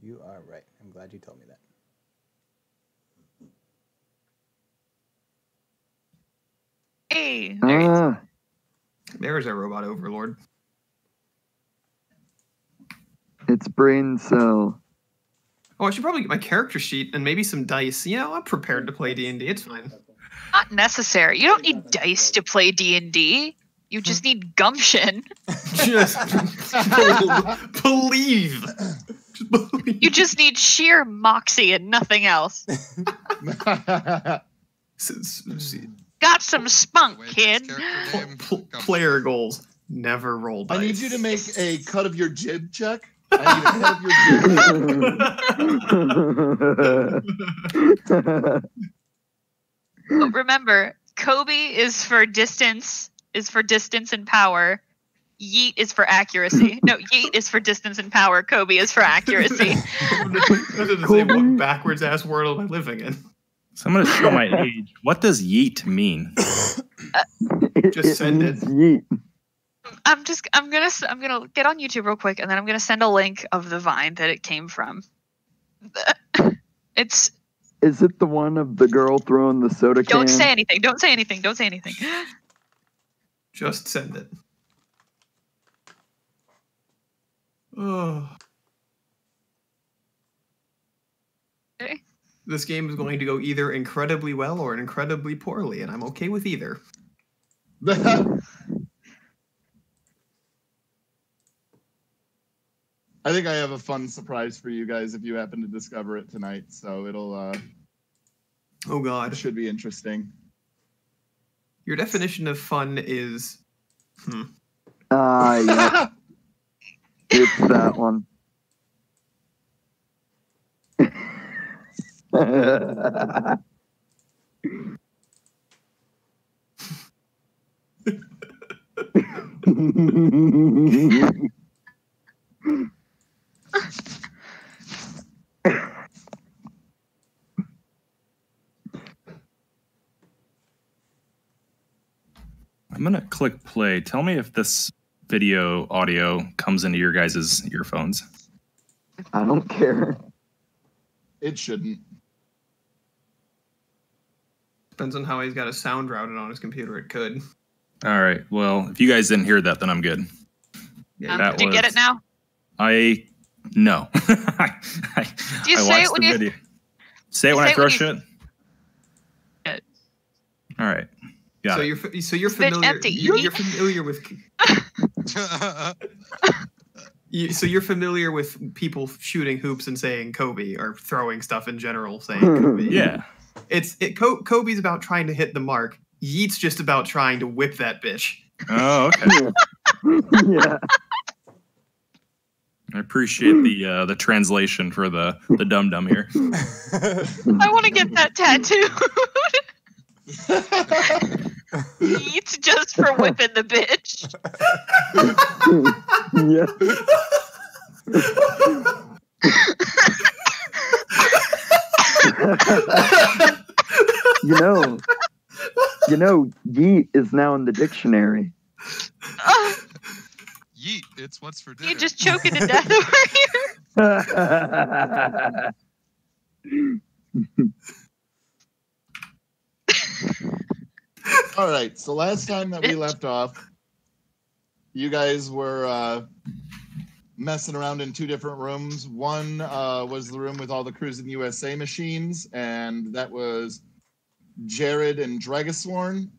You are right. I'm glad you told me that. Hey, There's our robot overlord. It's brain cell. Oh, I should probably get my character sheet and maybe some dice. You know, I'm prepared to play D&D. It's fine. not necessary. You don't need dice to play D&D. You just need gumption. Just believe. Just believe. You just need sheer moxie and nothing else. Got some spunk, kid. Player goals. Never roll dice. I need you to make a cut of your jib check. I need a cut of your jib. But remember, Kobe is for distance and power. Yeet is for accuracy. No, yeet is for distance and power. Kobe is for accuracy. What backwards ass world am I living in? So I'm going to show my age. What does yeet mean? Just send it. Yeet. I'm gonna get on YouTube real quick, and then I'm gonna send a link of the Vine that it came from. Is it the one of the girl throwing the soda can? Don't say anything. Don't say anything. Don't say anything. Just send it. Oh. Okay. This game is going to go either incredibly well or incredibly poorly, and I'm okay with either. I think I have a fun surprise for you guys if you happen to discover it tonight. So it'll oh god, should be interesting. Your definition of fun is Yeah. It's that one. I'm going to click play. Tell me if this video audio comes into your guys' earphones. I don't care. It shouldn't. Depends on how he's got a sound routed on his computer. It could. All right. Well, if you guys didn't hear that, then I'm good. Yeah, do you get it now? No. Do you say it when you... Say it when I throw shit? Good. All right. Got it. So you're familiar. Empty. You're familiar with. So you're familiar with people shooting hoops and saying Kobe, or throwing stuff in general saying Kobe. Yeah. Kobe's about trying to hit the mark. Yeet's just about trying to whip that bitch. Oh, okay. Yeah. I appreciate the translation for the dum dum here. I want to get that tattooed. Yeet's just for whipping the bitch. Yeah. You know, yeet is now in the dictionary. Yeet, it's what's for dinner. You just choking to death over here. All right. So last time that we left off, you guys were messing around in two different rooms. One was the room with all the Cruising USA machines, and that was Jared and Dragasworn.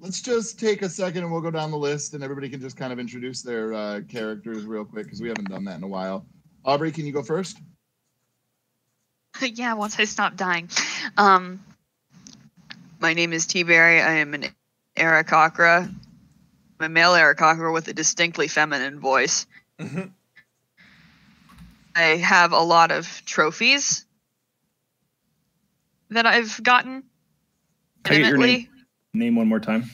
Let's just take a second and we'll go down the list, and everybody can just kind of introduce their characters real quick, because we haven't done that in a while. Aubrey, can you go first? Yeah, once I stop dying. My name is T-Berry. I am an Aarakocra. I'm a male Aarakocra with a distinctly feminine voice. Mm-hmm. I have a lot of trophies that I've gotten. Can I get your name? Name one more time.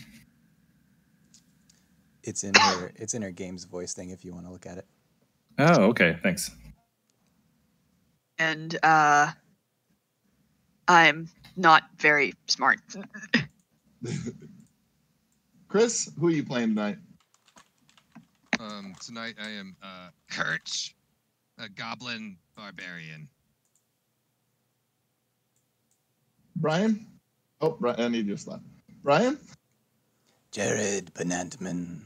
It's in her game's voice thing if you want to look at it. Oh, okay. Thanks. And I'm not very smart. Chris, who are you playing tonight? Tonight I am Kurtz. A goblin barbarian. Brian? Oh, Brian, he just left. Brian? Jared Benantman,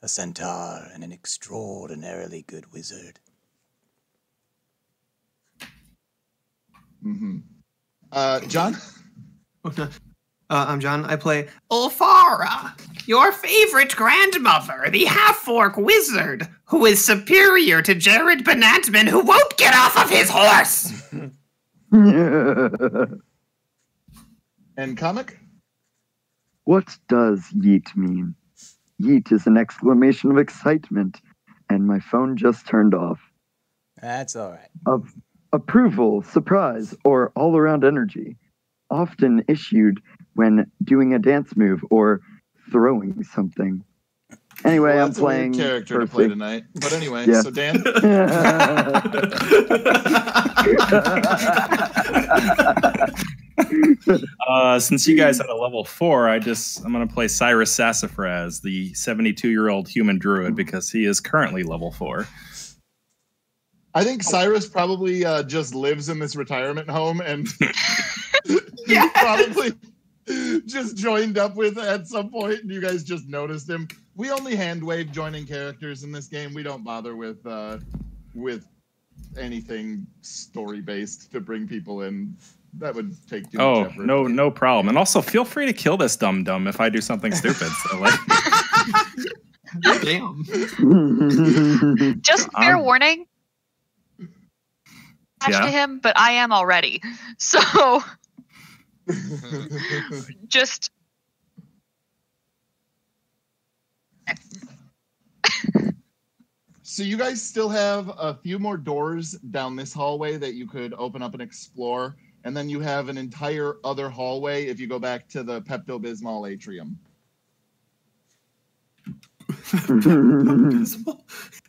a centaur and an extraordinarily good wizard. Mm-hmm. John? I'm John. I play Ulfara, your favorite grandmother, the half-orc wizard, who is superior to Jared Benantman, who won't get off of his horse. And comic? What does yeet mean? Yeet is an exclamation of excitement, and my phone just turned off. That's all right. Of approval, surprise, or all-around energy, often issued when doing a dance move or throwing something. Anyway, Well, I'm that's playing a weird character to Percy. play tonight. But anyway, Yeah. so Dan? Since you guys had a level 4, I'm gonna play Cyrus Sassafras, the 72-year-old human druid, because he is currently level 4. I think Cyrus probably just lives in this retirement home and probably just joined up with at some point, and you guys just noticed him. We only hand wave joining characters in this game. We don't bother with anything story based to bring people in. That would take too much effort. No problem. And also, feel free to kill this dum-dum if I do something stupid. So, like, Damn. Just fair warning. Attached to Yeah. him, but I am already. So just So you guys still have a few more doors down this hallway that you could open up and explore, and then you have an entire other hallway if you go back to the Pepto-Bismol atrium.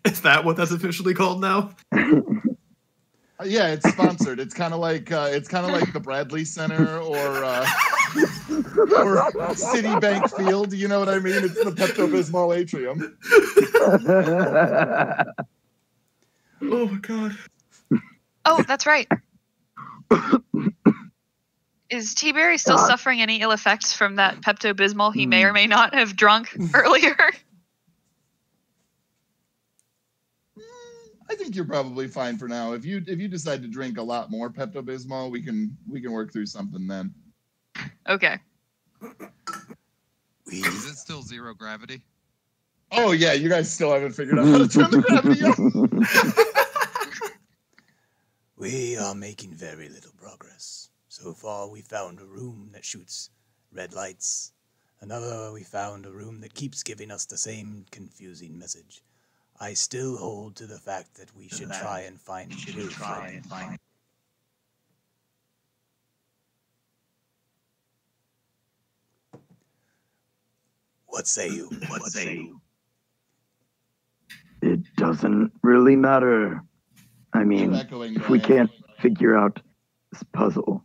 Is that what that's officially called now? Yeah, it's sponsored. It's kind of like the Bradley Center or Citibank Field. You know what I mean? It's the Pepto-Bismol atrium. Oh my god. oh, that's right. Is T-Berry still suffering any ill effects from that Pepto-Bismol he may or may not have drunk earlier? I think you're probably fine for now. If you decide to drink a lot more Pepto-Bismol, we can work through something then. Okay. Is it still 0 gravity? Oh yeah, you guys still haven't figured out how to turn the gravity on. We are making very little progress. So far, we found a room that shoots red lights. Another, we found a room that keeps giving us the same confusing message. I still hold to the fact that we should try and find Wilfred. What say you? What say you? It doesn't really matter. I mean, Keep echoing, if we Brian. can't figure out this puzzle.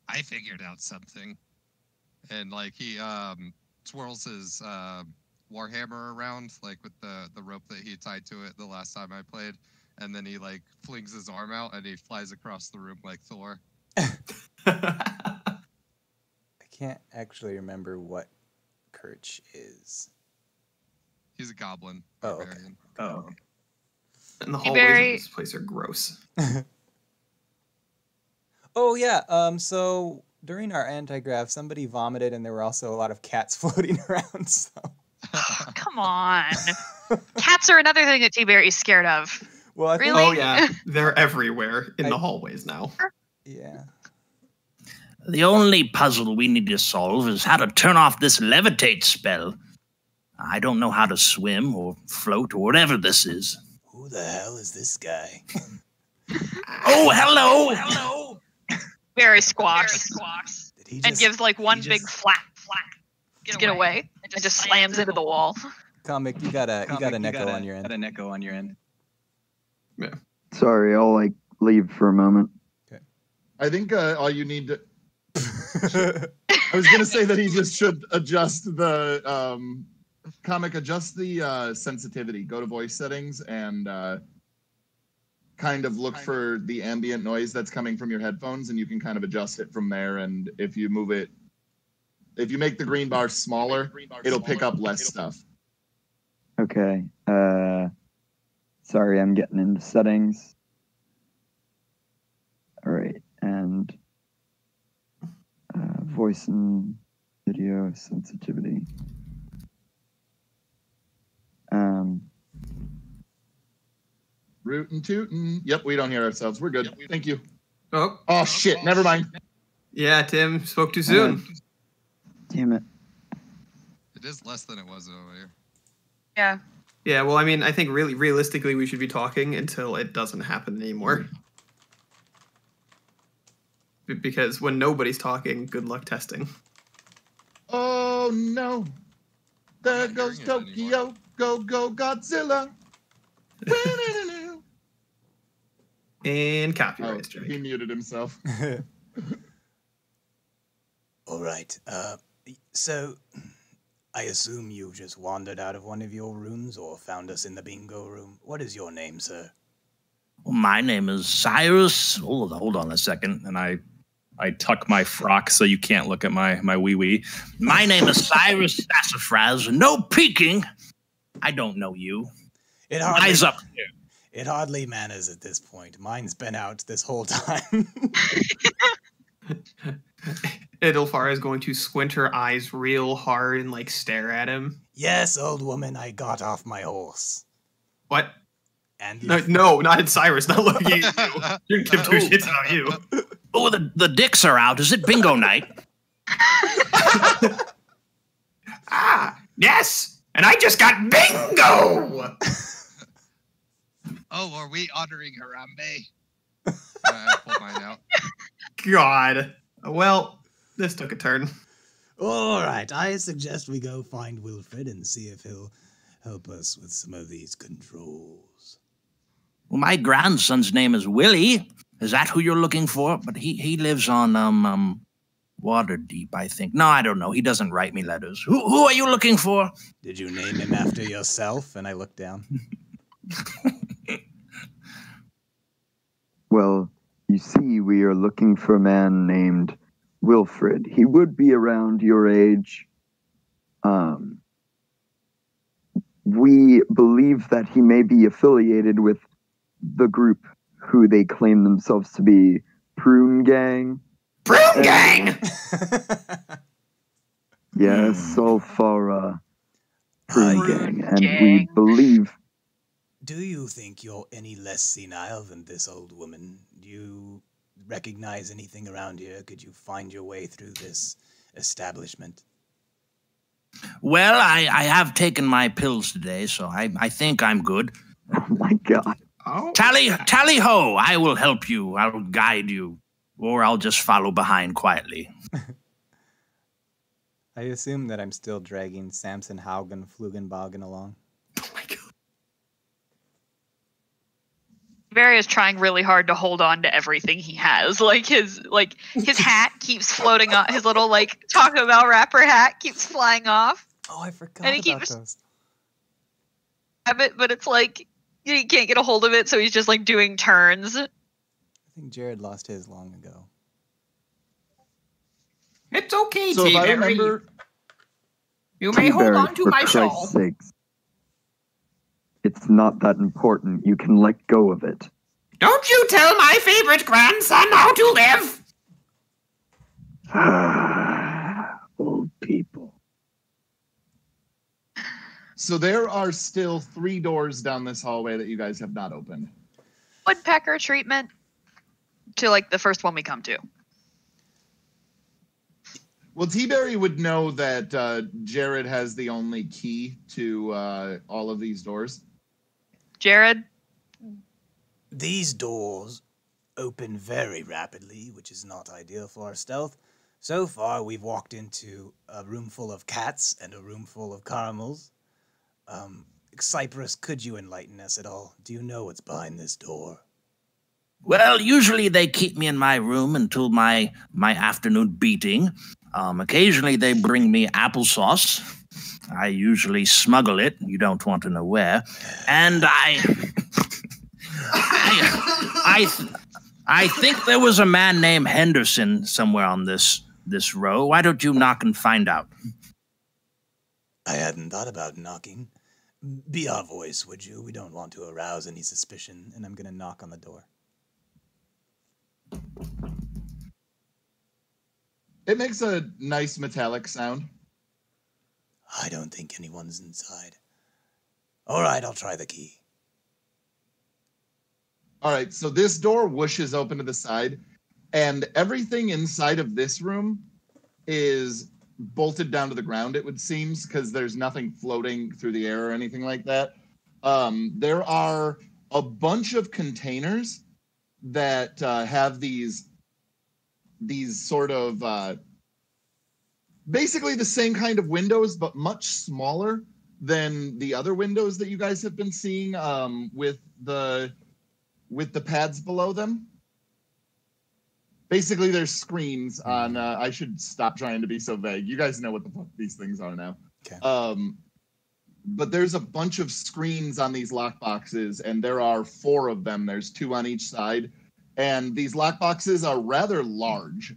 I figured out something. And like he twirls his warhammer around, like with the rope that he tied to it the last time I played, and then he like flings his arm out and he flies across the room like Thor. I can't actually remember what Kirch is. He's a goblin Oh, okay. barbarian. Oh. And the T-Berry- hallways of this place are gross. Oh yeah. So during our anti-grav, somebody vomited, and there were also a lot of cats floating around. So. Come on. Cats are another thing that T-Berry's scared of. Well, I think, Really? Oh yeah, they're everywhere in the hallways now. yeah. The only puzzle we need to solve is how to turn off this levitate spell. I don't know how to swim or float or whatever this is. Who the hell is this guy? Oh, hello! Barry squawks Did he and gives like one big flap to get away and just slams into the wall. Comic? You got an echo on your end. An echo on your end. Sorry, I'll leave for a moment. I think all you need to. I was gonna say that he just should adjust the Comic, adjust the sensitivity. Go to voice settings and kind of look for the ambient noise that's coming from your headphones, and you can kind of adjust it from there. And if you move it, if you make the green bar smaller, it'll pick up less stuff. Okay. Sorry, I'm getting into settings. All right, and voice and video sensitivity. Rootin' tootin'. Yep, we don't hear ourselves. We're good. Thank you. Oh shit, never mind. yeah, Tim spoke too soon. Damn it. It is less than it was earlier. Yeah. Yeah, well, I mean, I think really realistically we should be talking until it doesn't happen anymore. Because when nobody's talking, good luck testing. Oh no. There not goes hearing it Tokyo. anymore. Go, go, Godzilla. And Oh, copyright strike. he muted himself. All right. So, I assume you just wandered out of one of your rooms or found us in the bingo room. What is your name, sir? Well, my name is Cyrus. Hold on a second. And I tuck my frock so you can't look at my wee-wee. My name is Cyrus Sassafras. No peeking. I don't know you. Eyes up here. It hardly matters at this point. Mine's been out this whole time. Idilfar is going to squint her eyes real hard and like stare at him. Yes, old woman, I got off my horse. What? And No, not at Cyrus. Not looking at you. You didn't give two shits about you. Oh, the dicks are out. Is it bingo night? Yes! And I just got bingo! Oh, are we honoring Harambe? I pulled mine out. God. Well, this took a turn. all right, I suggest we go find Wilfred and see if he'll help us with some of these controls. Well, my grandson's name is Willie. Is that who you're looking for? But he lives on Waterdeep, I think. No, I don't know. He doesn't write me letters. Who are you looking for? Did you name him after yourself? And I look down. Well, you see, we are looking for a man named Wilfred. He would be around your age. We believe that he may be affiliated with the group who they claim themselves to be Prune Gang. Prune Gang! Yes, Sulfara Prune Gang. And Gang. we believe... Do you think you're any less senile than this old woman? Do you recognize anything around here? Could you find your way through this establishment? Well, I have taken my pills today, so I think I'm good. Oh my god. Oh. Tally ho! I will help you. I will guide you. Or I'll just follow behind quietly. I assume that I'm still dragging Samson Haugen Flugenbogen along. Oh my god. Barry is trying really hard to hold on to everything he has. His hat keeps floating off. His little Taco Bell wrapper hat keeps flying off. Oh, I forgot And he about keeps- those. But it's he can't get a hold of it, so he's just doing turns. I think Jared lost his long ago. It's okay, So if I T-Berry. remember, You may hold T-Berry, on to for my Christ's shawl. sakes. It's not that important. You can let go of it. Don't you tell my favorite grandson how to live! Old people. so there are still 3 doors down this hallway that you guys have not opened. Woodpecker treatment to the first one we come to. Well, T-Berry would know that Jared has the only key to all of these doors. Jared, These doors open very rapidly, which is not ideal for our stealth. So far, we've walked into a room full of cats and a room full of caramels. Cypress, could you enlighten us at all? Do you know what's behind this door? Well, usually they keep me in my room until my afternoon beating. Occasionally they bring me applesauce. I usually smuggle it. You don't want to know where. And I think there was a man named Henderson somewhere on this row. Why don't you knock and find out? I hadn't thought about knocking. Be our voice, would you? We don't want to arouse any suspicion, and I'm going to knock on the door. It makes a nice metallic sound. I don't think anyone's inside. All right, I'll try the key. All right, so this door whooshes open to the side, and everything inside of this room is bolted down to the ground, it would seem, because there's nothing floating through the air or anything like that. There are a bunch of containers that have these sort of basically the same kind of windows, but much smaller than the other windows that you guys have been seeing with the pads below them. Basically, there's screens on. I should stop trying to be so vague. You guys know what the fuck these things are now. Okay. But there's a bunch of screens on these lockboxes, and there are 4 of them. There's 2 on each side. And these lockboxes are rather large.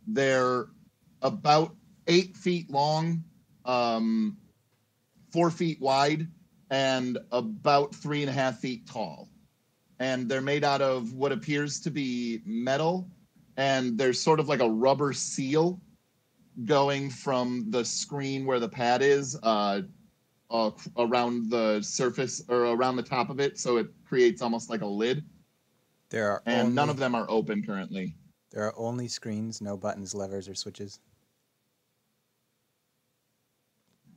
They're about 8 feet long, 4 feet wide, and about 3.5 feet tall. And they're made out of what appears to be metal. And there's sort of like a rubber seal going from the screen where the pad is around the surface or around the top of it. So it creates almost like a lid. None of them are open currently. There are only screens, no buttons, levers, or switches.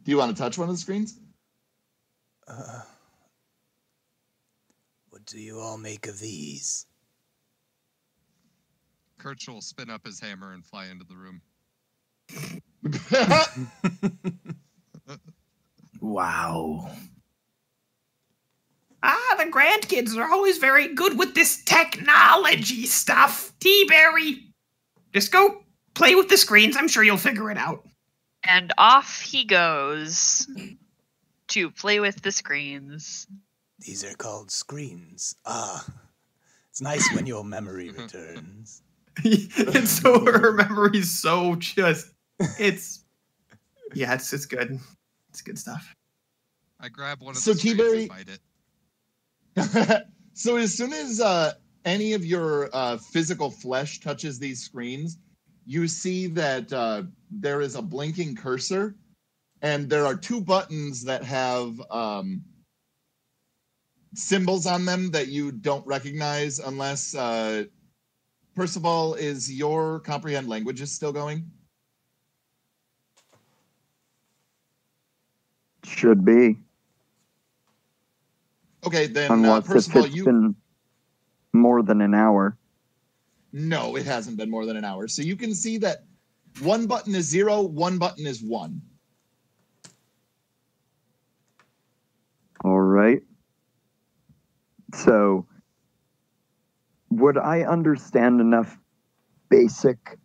Do you want to touch one of the screens? What do you all make of these? Kirch will spin up his hammer and fly into the room. Wow. The grandkids are always very good with this technology stuff. T-Berry, just go play with the screens. I'm sure you'll figure it out. And off he goes to play with the screens. These are called screens. It's nice when your memory returns. And so her memory's so just, it's good. It's good stuff. I grab one of So the screens T-Berry- and bite it. So as soon as any of your physical flesh touches these screens, you see that there is a blinking cursor, and there are 2 buttons that have symbols on them that you don't recognize unless, Percival, is your comprehend languages still going? Should be. Okay, then Unless Percival, if it's been more than an hour. No, it hasn't been more than an hour. So you can see that 1 button is 0, 1 button is 1. All right. So, would I understand enough basic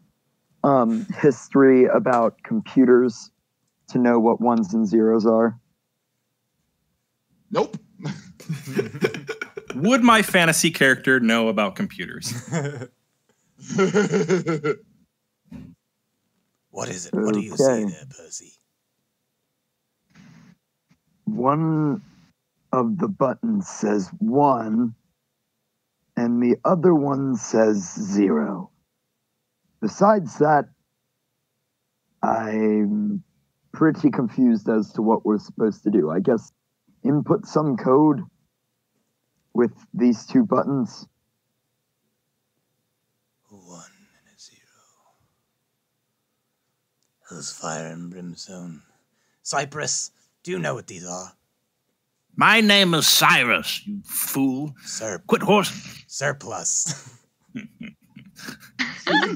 history about computers to know what 1s and 0s are? Nope. Would my fantasy character know about computers? What is it? What do you see Okay. there, Percy? One of the buttons says 1, and the other one says 0. Besides that, I'm pretty confused as to what we're supposed to do. I guess input some code with these 2 buttons. 1 and a 0. Those fire and brimstone. Cypress, do you know what these are? My name is Cyrus, you fool. Quit horse. Surplus.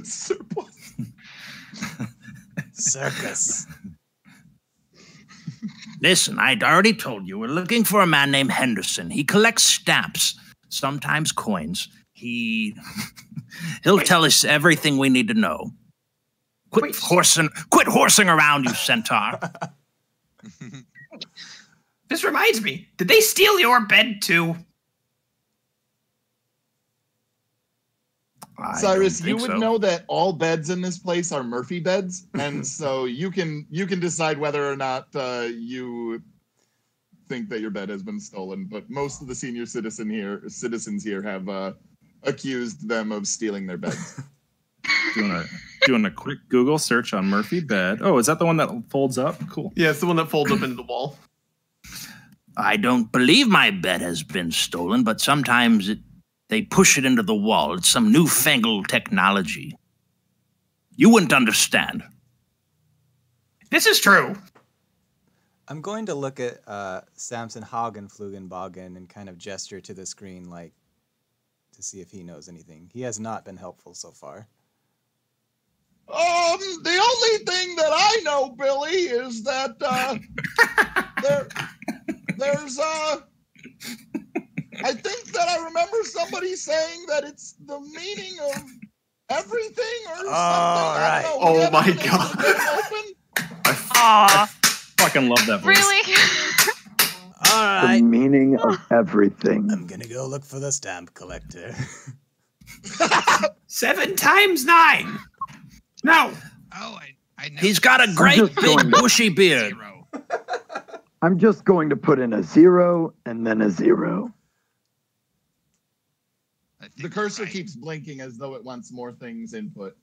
Surplus. Circus. Listen, I'd already told you we're looking for a man named Henderson. He collects stamps, sometimes coins. He'll tell us everything we need to know. Quit horsing around, you centaur. This reminds me, did they steal your bed too? Cyrus, you would know that all beds in this place are Murphy beds, and so you can decide whether or not you think that your bed has been stolen. But most of the senior citizens here have accused them of stealing their beds. Doing a quick Google search on Murphy bed. Oh, is that the one that folds up? Cool. Yeah, it's the one that folds up into the wall. I don't believe my bed has been stolen, but sometimes they push it into the wall. It's some newfangled technology. You wouldn't understand. This is true. I'm going to look at Samson Hagenflugenbogen and kind of gesture to the screen, like, to see if he knows anything. He has not been helpful so far. The only thing that I know, Billy, is that there's I think that I remember somebody saying that it's the meaning of everything or something. Right. Oh my god. I fucking love that voice. Really? All The right. meaning of everything. I'm gonna go look for the stamp collector. 7 times 9. No. Oh, I know. He's got a great just big going to- bushy beard. 0. I'm just going to put in a 0 and then a 0. I think The you're cursor right. keeps blinking as though it wants more things input.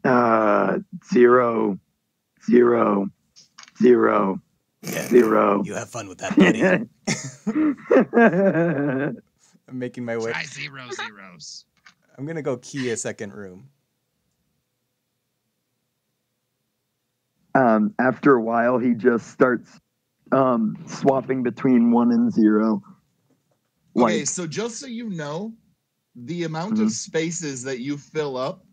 0, 0, 0, 0. You have fun with that, buddy. I'm making my way. Try 0 zeros. I'm going to go key a second room. After a while, he just starts swapping between 1 and 0. Okay, Like, so just so you know, the amount of spaces that you fill up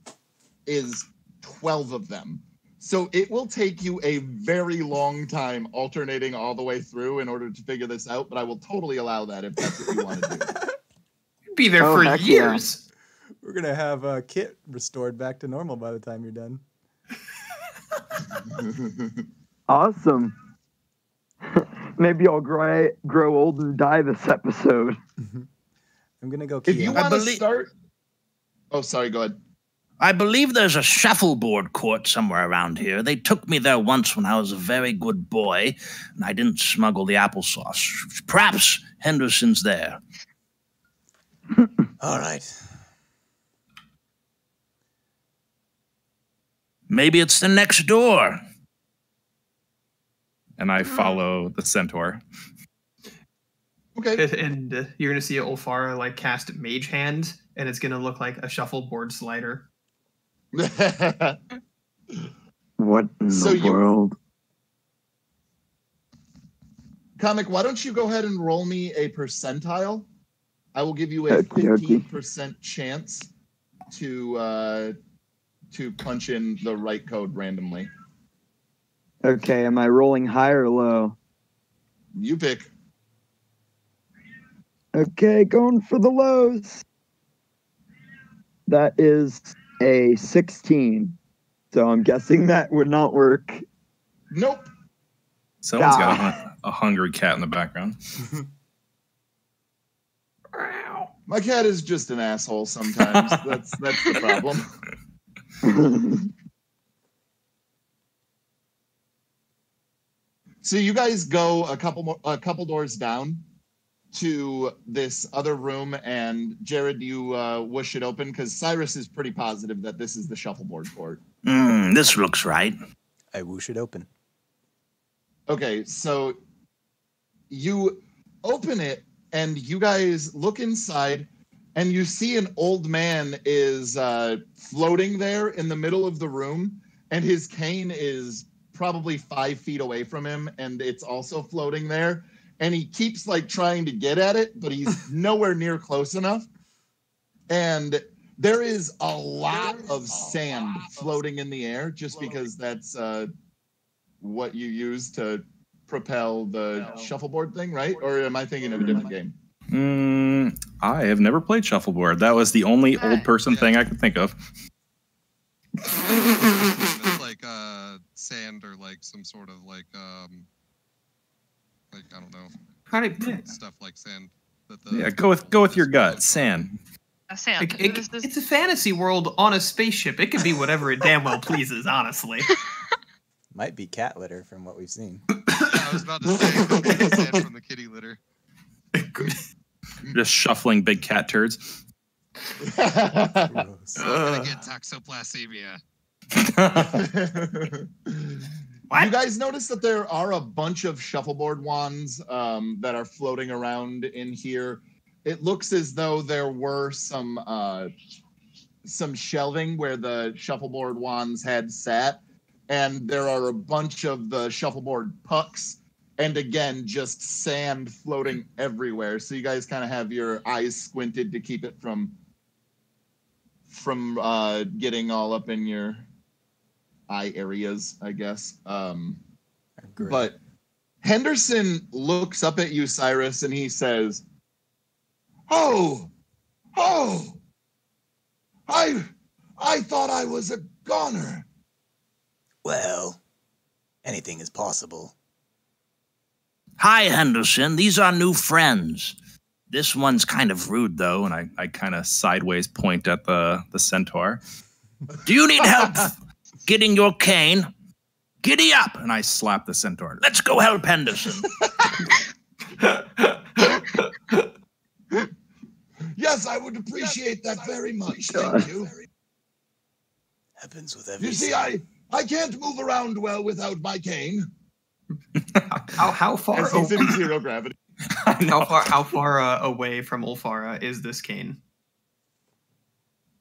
is 12 of them. So it will take you a very long time alternating all the way through in order to figure this out, but I will totally allow that if that's what you want to do. Be there Oh, for heck yeah. years. We're going to have Kit restored back to normal by the time you're done. awesome. Maybe I'll grow old and die this episode. I'm going to go If key you a- want to believe- start... Oh, sorry, go ahead. I believe there's a shuffleboard court somewhere around here. They took me there once when I was a very good boy, and I didn't smuggle the applesauce. Perhaps Henderson's there. All right. Maybe it's the next door. And I follow the centaur. Okay. And you're going to see Ulfara like cast Mage Hand, and it's going to look like a shuffleboard slider. What in So the you- world? Comic, why don't you go ahead and roll me a percentile? I will give you a Okey dokey. 15% chance to punch in the right code randomly. Okay, am I rolling high or low? You pick. Okay, going for the lows. That is a 16. So I'm guessing that would not work. Nope. Someone's got a hungry cat in the background. My cat is just an asshole sometimes. That's the problem. So you guys go a couple doors down to this other room, and Jared, you whoosh it open because Cyrus is pretty positive that this is the shuffleboard court. This looks right. I whoosh it open. Okay, so you open it, and you guys look inside, and you see an old man is floating there in the middle of the room, and his cane is probably 5 feet away from him, and it's also floating there. And he keeps like trying to get at it, but he's nowhere near close enough. And there is a lot of sand floating in the air just because that's what you use to propel the shuffleboard thing, right? Or am I thinking of a different game? I have never played shuffleboard. That was the only old person Yeah. thing I could think of. It's like sand or like some sort of like I don't know, stuff like sand. Yeah, go with your gut, sand. Sam, It's a fantasy world on a spaceship. It can be whatever it damn well pleases, honestly. Might be cat litter from what we've seen. I was about to say, it could be the sand from the kitty litter. Just shuffling big cat turds. Gross. I'm gonna get toxoplasmia. You guys notice that there are a bunch of shuffleboard wands that are floating around in here. It looks as though there were some shelving where the shuffleboard wands had sat, and there are a bunch of the shuffleboard pucks, and again, just sand floating everywhere. So you guys kind of have your eyes squinted to keep it from getting all up in your eye areas, I guess. But Henderson looks up at you, Cyrus, and he says, Oh, I thought I was a goner. Well, anything is possible. Hi, Henderson. These are new friends. This one's kind of rude, though, and I kind of sideways point at the centaur. Do you need help getting your cane? Giddy up! And I slap the centaur. Let's go help Henderson. Yes, I would appreciate that very much. Thank you. Happens with every. You see, I can't move around well without my cane. How far? As he's in zero gravity. How far away from Ulfara is this cane?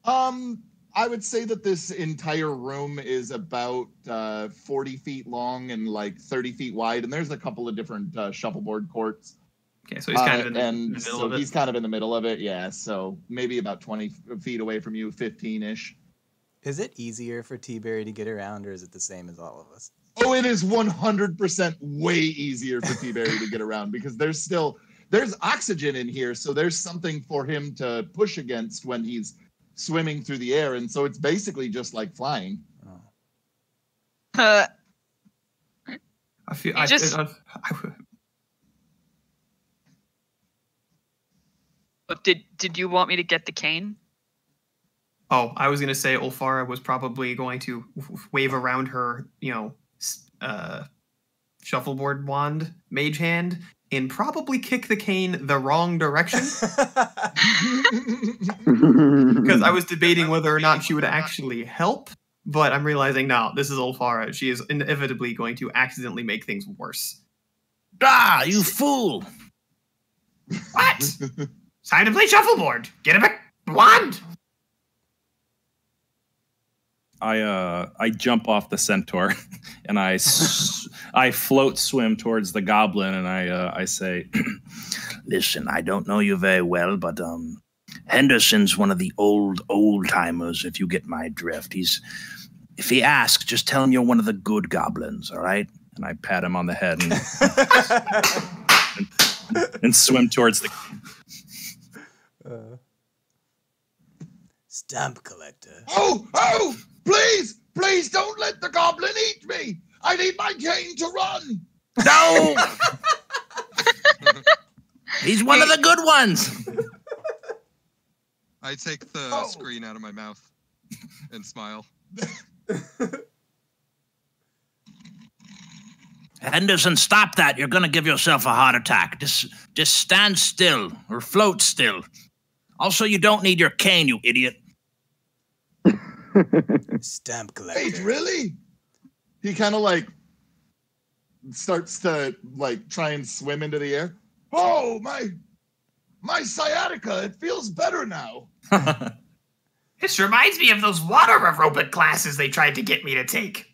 I would say that this entire room is about 40 feet long and like 30 feet wide, and there's a couple of different shuffleboard courts. Okay, so he's kind of in the middle so of it. He's kind of in the middle of it, yeah. So maybe about 20 feet away from you, 15-ish. Is it easier for T-Berry to get around, or is it the same as all of us? Oh, it is 100% way easier for T-Berry to get around because there's oxygen in here, so there's something for him to push against when he's swimming through the air, and so it's basically just like flying. I feel Did you want me to get the cane? Oh, I was gonna say Ulfara was probably going to wave around her, shuffleboard wand, mage hand, and probably kick the cane the wrong direction. Because I was debating whether or not she would actually help, but I'm realizing now this is Ulfara. She is inevitably going to accidentally make things worse. Ah, you fool! What? It's time to play shuffleboard. Get a wand. I jump off the centaur and I float swim towards the goblin and I say, Listen, I don't know you very well, but Henderson's one of the old timers, if you get my drift. If he asks, just tell him you're one of the good goblins, all right? And I pat him on the head and swim towards the Stamp collector. Oh! Please don't let the goblin eat me! I need my cane to run! No! He's one of the good ones! I take the screen out of my mouth and smile. Henderson, stop that. You're going to give yourself a heart attack. Just stand still or float still. Also, you don't need your cane, you idiot. Stamp collector. Wait, really? He kind of like starts to like try and swim into the air. Oh, my sciatica, it feels better now. This reminds me of those water aerobic classes they tried to get me to take.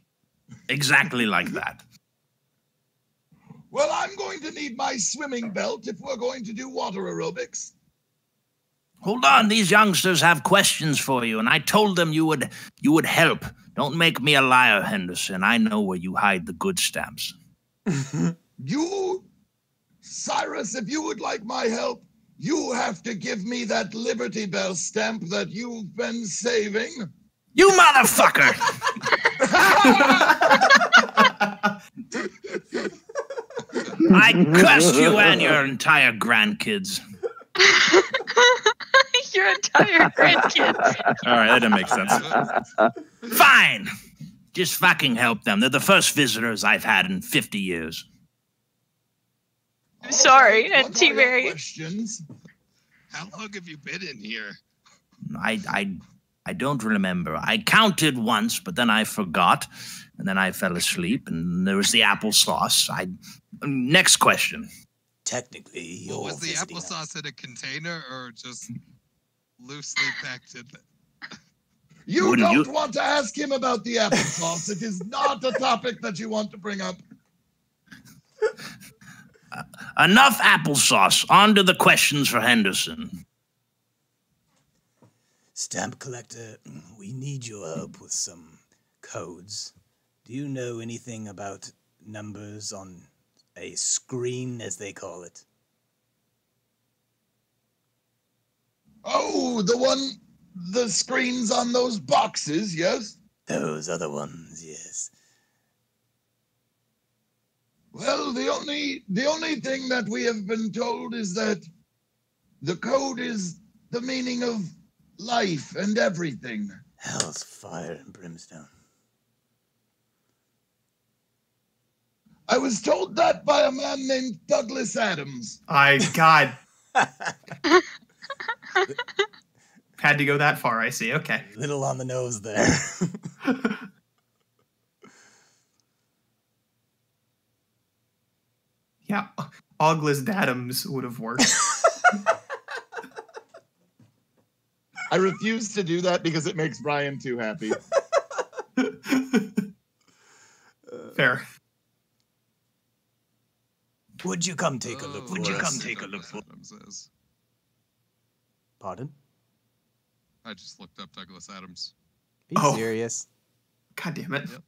Exactly like that. Well, I'm going to need my swimming belt if we're going to do water aerobics. Hold on, these youngsters have questions for you, and I told them you would help. Don't make me a liar, Henderson. I know where you hide the good stamps. You, Cyrus, if you would like my help, you have to give me that Liberty Bell stamp that you've been saving. You motherfucker! I cursed you and your entire grandkids. Your entire grandkids. All right, that didn't make sense. Fine. Just fucking help them. They're the first visitors I've had in 50 years. I'm sorry, What and are your T-Mary. questions? How long have you been in here? I don't remember. I counted once, but then I forgot, and then I fell asleep, and there was the applesauce. Next question. Technically, you're Was the visiting us. applesauce in a container or just loosely packed in? You Wouldn't don't you- want to ask him about the applesauce. It is not a topic that you want to bring up. Enough applesauce. On to the questions for Henderson. Stamp collector, we need your help with some codes. Do you know anything about numbers on a screen, as they call it? Oh, the screens on those boxes, yes? Those other ones, yes. Well, the only thing that we have been told is that the code is the meaning of life and everything. Hell's fire and brimstone. I was told that by a man named Douglas Adams. God. Had to go that far, I see. Okay. Little on the nose there. Yeah, Oglis Dadams would have worked. I refuse to do that because it makes Brian too happy. Fair. Would you come take a look for us? Adams is. Pardon? I just looked up Douglas Adams. Are Oh. you serious? God damn it. Yep.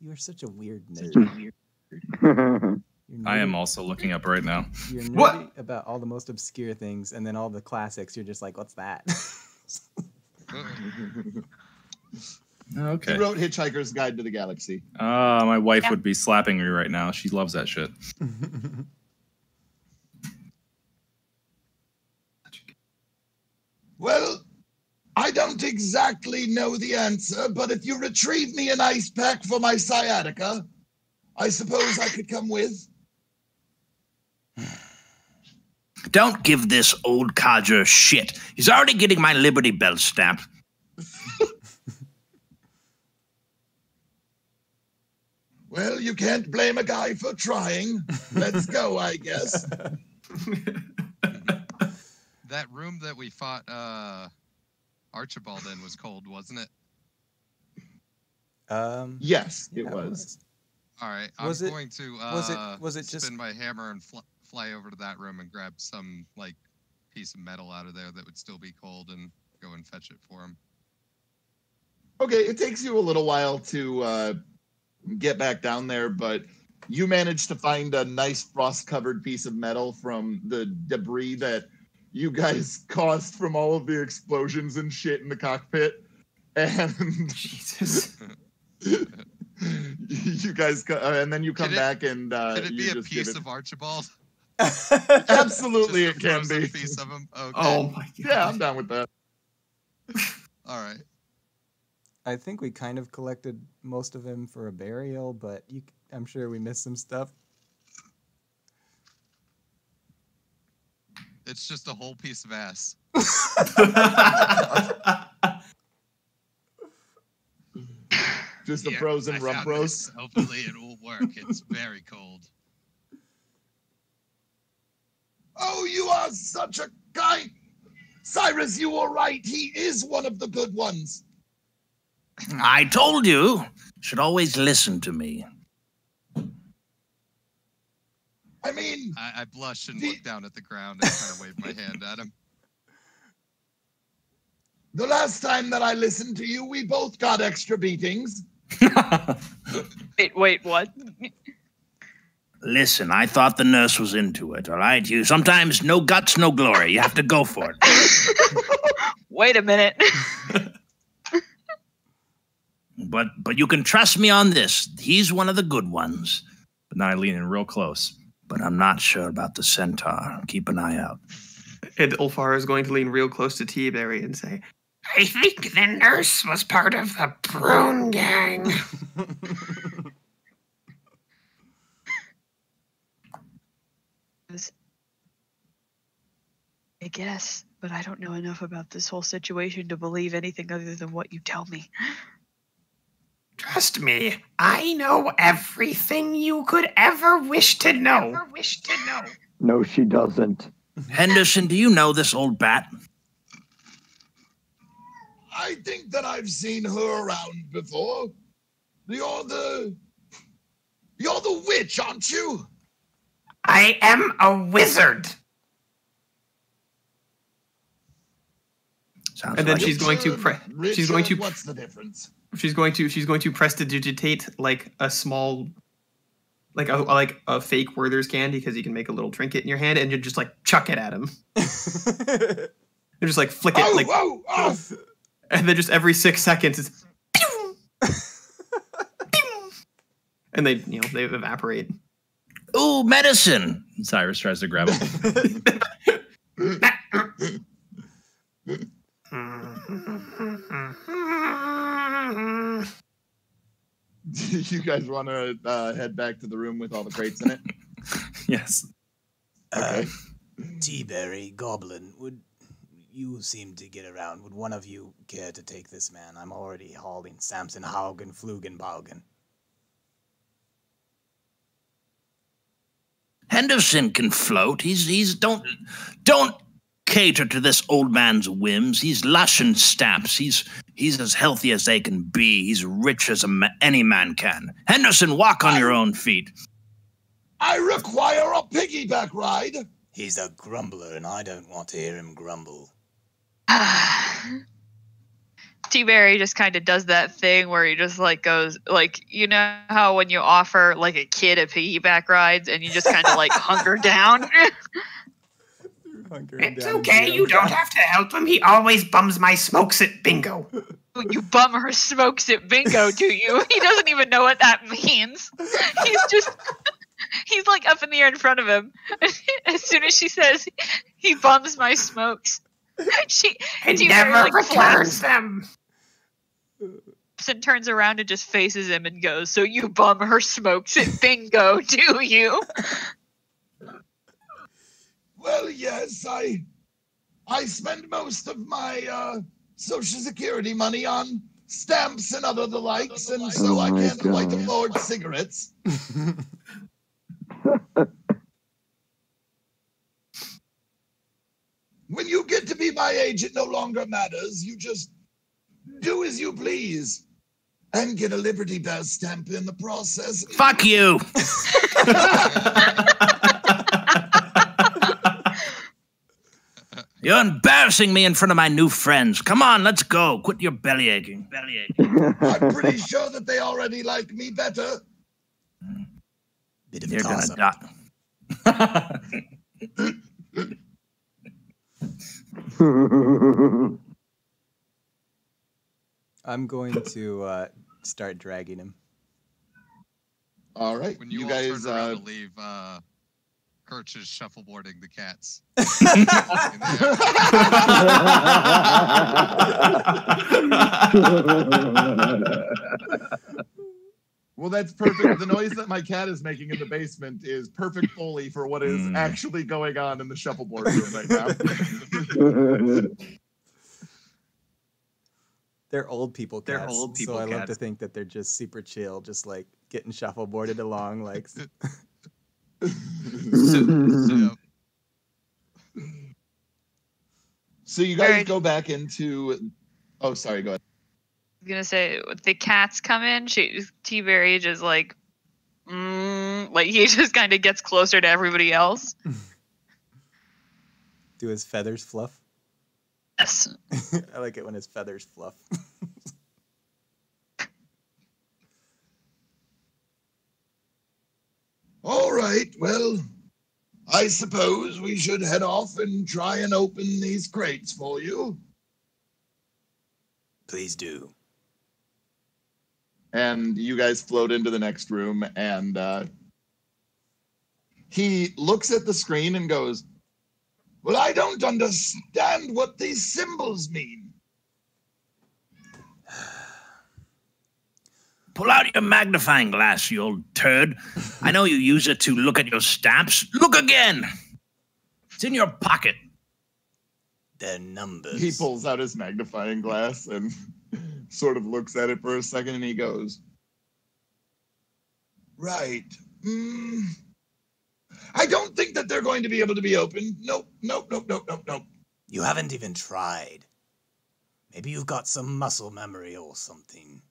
You are such a weird nerd. You're I am nerdy- also looking up right now. You're nerdy What? about all the most obscure things, and then all the classics, you're just like, what's that? Okay. He wrote Hitchhiker's Guide to the Galaxy. My wife Yeah. would be slapping me right now. She loves that shit. Well, I don't exactly know the answer, but if you retrieve me an ice pack for my sciatica, I suppose I could come with. Don't give this old codger shit. He's already getting my Liberty Bell stamp. Well, you can't blame a guy for trying. Let's go, I guess. That room that we fought Archibald in was cold, wasn't it? Yes, it yeah, was. All right, Was I'm it- going to was it just- spin my hammer and fly over to that room and grab some like piece of metal out of there that would still be cold and go and fetch it for him. Okay, it takes you a little while to get back down there, but you managed to find a nice frost-covered piece of metal from the debris that you guys caused from all of the explosions and shit in the cockpit. And Jesus. you guys, and then you come Could it- back and Could it you be a just give piece it. of Archibald? Absolutely, it Just a can frozen be. piece of him. Okay. Oh my god. Yeah, I'm down with that. All right. I think we kind of collected most of him for a burial, but I'm sure we missed some stuff. It's just a whole piece of ass. Just a Here, frozen I rump found roast. this. Hopefully it will work. It's very cold. Oh, you are such a guy. Cyrus, you were right. He is one of the good ones. I told you. Should always listen to me. I mean, I blush and look down at the ground and kind of wave my hand at him. the last time that I listened to you, we both got extra beatings. Wait, what? Listen, I thought the nurse was into it, all right? You sometimes no guts, no glory. You have to go for it. Wait a minute. But you can trust me on this. He's one of the good ones. But now I lean in real close. but I'm not sure about the centaur. Keep an eye out. And Ulfar is going to lean real close to T-Berry and say, I think the nurse was part of the prune gang. I guess, but I don't know enough about this whole situation to believe anything other than what you tell me. Trust me, I know everything you could ever wish to know. No, she doesn't. Henderson, do you know this old bat? I think that I've seen her around before. You're the witch, aren't you? I am a wizard. Sounds And then like she's going to Richard, what's the difference? she's going to prestidigitate like a small, like a fake Werther's candy, because you can make a little trinket in your hand and you just like chuck it at him. You just like flick it and then just every 6 seconds it's pew! Pew! And they evaporate. Ooh, medicine! Cyrus tries to grab it. You guys want to head back to the room with all the crates in it? Yes. Okay. T-Berry, Goblin, you seem to get around. Would one of you care to take this man? I'm already hauling Samson Haugen Flugenbaugen. Henderson can float. He's don't cater to this old man's whims. He's lush and stamps. He's as healthy as they can be. He's rich as any man can. Henderson, walk on your own feet. I require a piggyback ride. He's a grumbler, and I don't want to hear him grumble. T-Berry just kind of does that thing where he just like goes, like, you know how when you offer like a kid a piggyback ride and you just kind of like hunker down? It's okay, you don't have to help him. He always bums my smokes at bingo. You bum her smokes at bingo, do you? He doesn't even know what that means. He's like up in the air in front of him. As soon as she says, he bums my smokes, she never returns them. And turns around and just faces him and goes, so you bum her smokes at bingo, do you? Well, yes, I spend most of my Social Security money on stamps and other the likes, and so I can't quite afford cigarettes. When you get to be my age, it no longer matters. You just do as you please and get a Liberty Bell stamp in the process. Fuck you! You're embarrassing me in front of my new friends. Come on, let's go. Quit your belly aching. I'm pretty sure that they already like me better. Bit of You're a gonna toss-up. die. I'm going to start dragging him. All right, When you all guys turn around to leave, Kirch is shuffleboarding the cats. Well, that's perfect. The noise that my cat is making in the basement is perfect Foley for what is actually going on in the shuffleboard room right now. They're old people cats. They're old people so I love cats. to think that they're just super chill, just like getting shuffleboarded along. Like, So you guys go back into. Oh, sorry. Go ahead. I was gonna say, the cats come in. T-Berry just like he just kind of gets closer to everybody else. do his feathers fluff? Yes. I like it when his feathers fluff. All right. Well, I suppose we should head off and try and open these crates for you. Please do. And you guys float into the next room, and He looks at the screen and goes, "Well, I don't understand what these symbols mean." Pull out your magnifying glass, you old turd. I know you use it to look at your stamps. Look again. It's in your pocket. They're numbers. He pulls out his magnifying glass and sort of looks at it for a second, and he goes, "Right. I don't think that they're going to be able to be opened. Nope. You haven't even tried. Maybe you've got some muscle memory or something.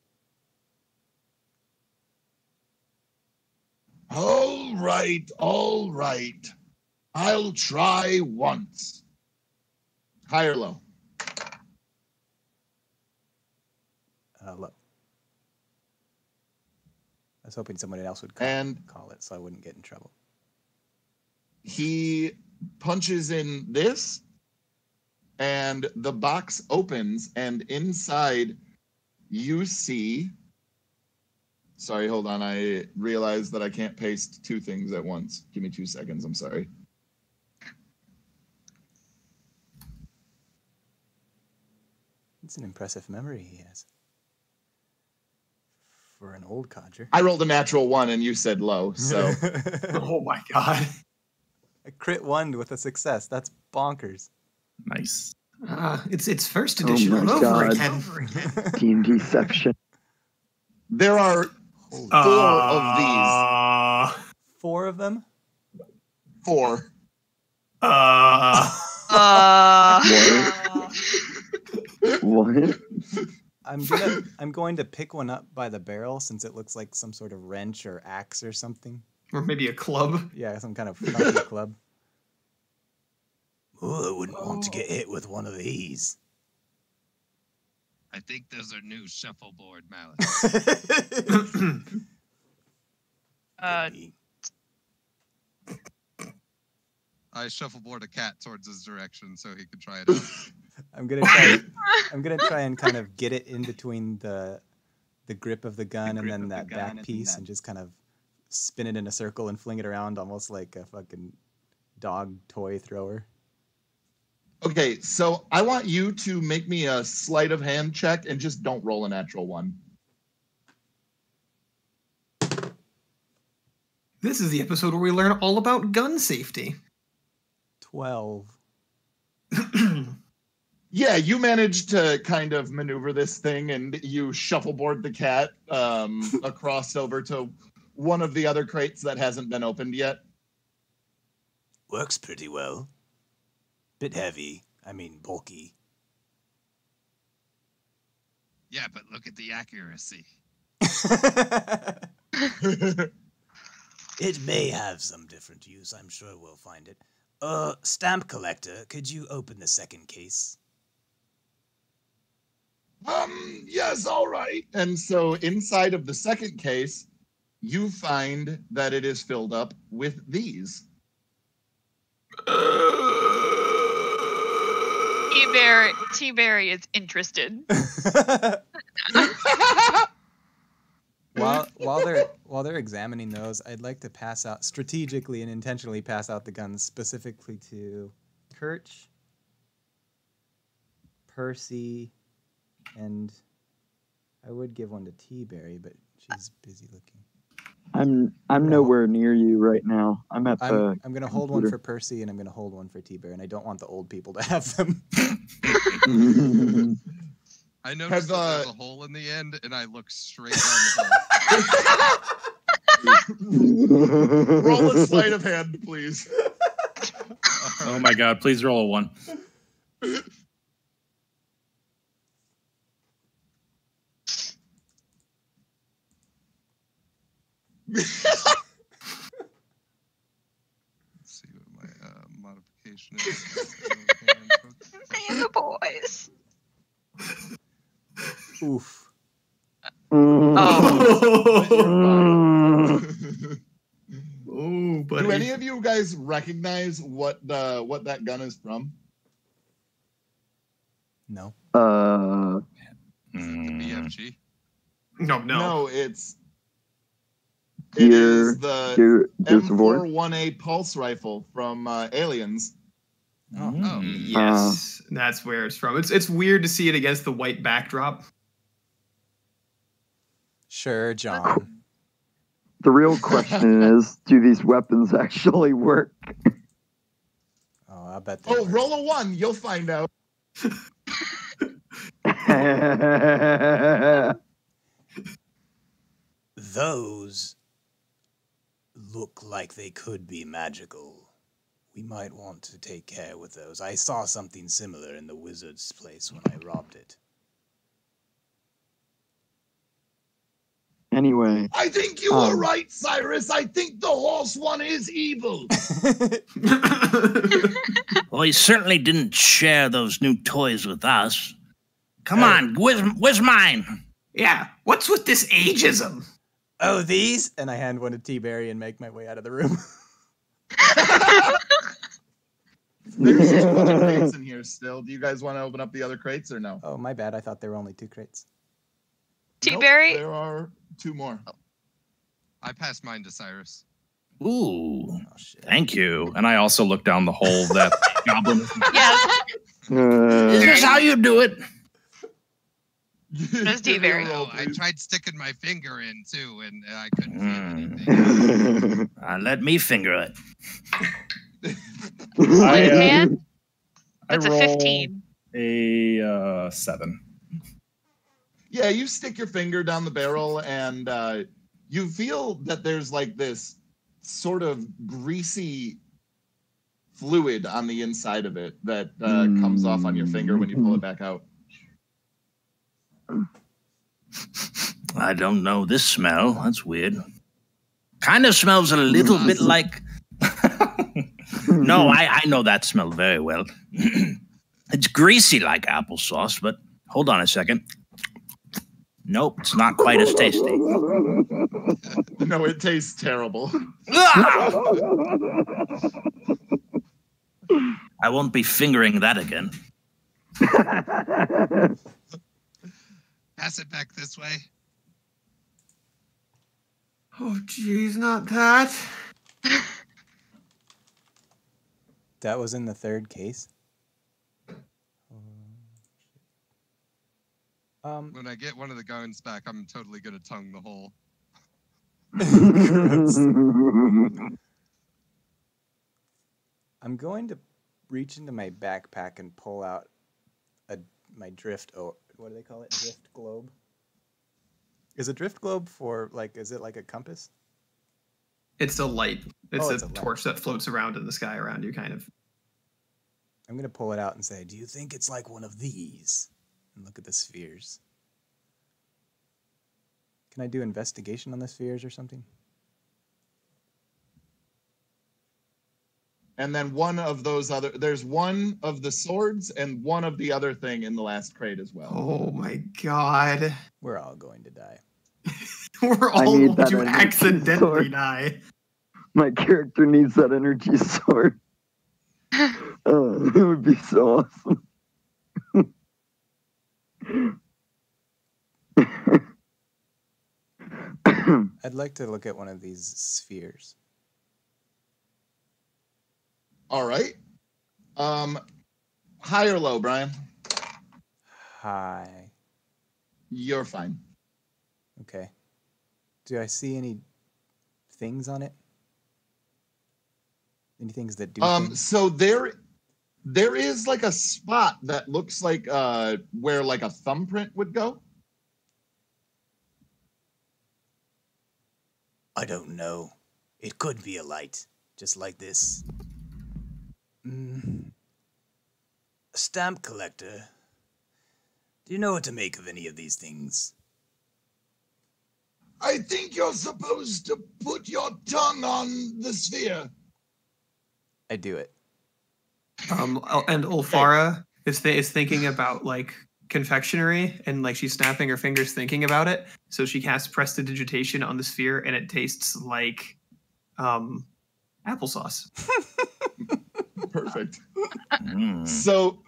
All right. I'll try once. High or low? Low. I was hoping someone else would call it so I wouldn't get in trouble. He punches in this, and the box opens, and inside you see... Sorry, hold on. I realized that I can't paste two things at once. Give me 2 seconds. I'm sorry. It's an impressive memory he has. For an old codger. I rolled a natural 1 and you said low, so... Oh my god. A crit 1 with a success. That's bonkers. Nice. It's first edition my all over God. again. Team Deception. There are 4 of these. 4 of them? 4. What? I'm going to pick one up by the barrel since it looks like some sort of wrench or axe or something. Or maybe a club. Yeah, some kind of funky club. Oh, I wouldn't want to get hit with one of these. I think those are new shuffleboard mallets. I shuffleboard a cat towards his direction so he could try it out. I'm gonna try and kind of get it in between the grip of the gun and then that back piece and just kind of spin it in a circle and fling it around almost like a fucking dog toy thrower. Okay, so I want you to make me a sleight of hand check and just don't roll a natural 1. This is the episode where we learn all about gun safety. 12. Yeah, you managed to kind of maneuver this thing and you shuffleboard the cat across over to one of the other crates that hasn't been opened yet. Works pretty well. Bit heavy. I mean, bulky. Yeah, but look at the accuracy. It may have some different use. I'm sure we'll find it. Stamp collector, could you open the second case? Yes, all right. And so inside of the second case, you find that it is filled up with these. T-Berry is interested. While they're examining those, I'd like to pass out strategically and intentionally pass out the guns specifically to Kirch, Percy, and I would give one to T-Berry, but she's busy looking. I'm nowhere near you right now. I'm at the. I'm gonna hold one for Percy and I'm gonna hold one for T-Berry, and I don't want the old people to have them. I noticed that there's a hole in the end, and I look straight down the hole. Roll a sleight of hand, please. Oh my god, please roll a 1. Let's see what my modification is. Me and the boys. Oof. Oh, buddy. Do any of you guys recognize what that gun is from? No. The BFG? No. No, it's It is the Gears of War. M41A pulse rifle from Aliens. Oh. Yes, that's where it's from. It's weird to see it against the white backdrop. Sure, John. The real question is, do these weapons actually work? Oh, I bet they Oh, work. roll a 1. You'll find out. Those look like they could be magical. We might want to take care with those. I saw something similar in the wizard's place when I robbed it. Anyway. I think you were right, Cyrus. I think the horse one is evil. Well, he certainly didn't share those new toys with us. Come on, where's mine? Yeah, what's with this ageism? Oh, these? And I hand one to T-Berry and make my way out of the room. There's 2 other crates in here still. Do you guys want to open up the other crates or no? Oh, my bad. I thought there were only 2 crates. T-Berry? Nope, there are 2 more. I passed mine to Cyrus. Ooh, Oh, shit. thank you. And I also look down the hole that goblin. Yes. Is this how you do it? That's T-Berry. No, I tried sticking my finger in too, and I couldn't feel anything. Let me finger it. One hand? I That's a roll 15. a 7. Yeah, you stick your finger down the barrel and you feel that there's like this sort of greasy fluid on the inside of it that comes off on your finger when you pull it back out. I don't know this smell. That's weird. Kind of smells a little bit like... No, I know that smell very well. It's greasy like applesauce, but hold on a second. Nope, it's not quite as tasty. No, it tastes terrible. I won't be fingering that again. Pass it back this way. Oh, geez, not that. That was in the 3rd case? When I get one of the guns back, I'm totally gonna tongue the hole. I'm going to reach into my backpack and pull out my drift. Oh, what do they call it? Drift globe. Is a drift globe for like? Is it like a compass? It's a light. It's It's a a light. torch that floats around in the sky around you, kind of. I'm gonna pull it out and say, "Do you think it's like one of these?" And look at the spheres. Can I do investigation on the spheres or something? And then one of those other, there's one of the swords and one of the other thing in the last crate as well. Oh my god. We're all going to die. We're I all need going that to energy accidentally sword. die. My character needs that energy sword. Oh, it would be so awesome. I'd like to look at one of these spheres. All right. High or low, Brian? Hi. You're fine. Okay. Do I see any things on it? Any things that do things? So there is like a spot that looks like where like a thumbprint would go. I don't know. It could be a light, just like this. A stamp collector. Do you know what to make of any of these things? I think you're supposed to put your tongue on the sphere. I do it. And Ulfara is thinking about like confectionery, and like she's snapping her fingers thinking about it. So she casts prestidigitation on the sphere, and it tastes like applesauce. Perfect. So,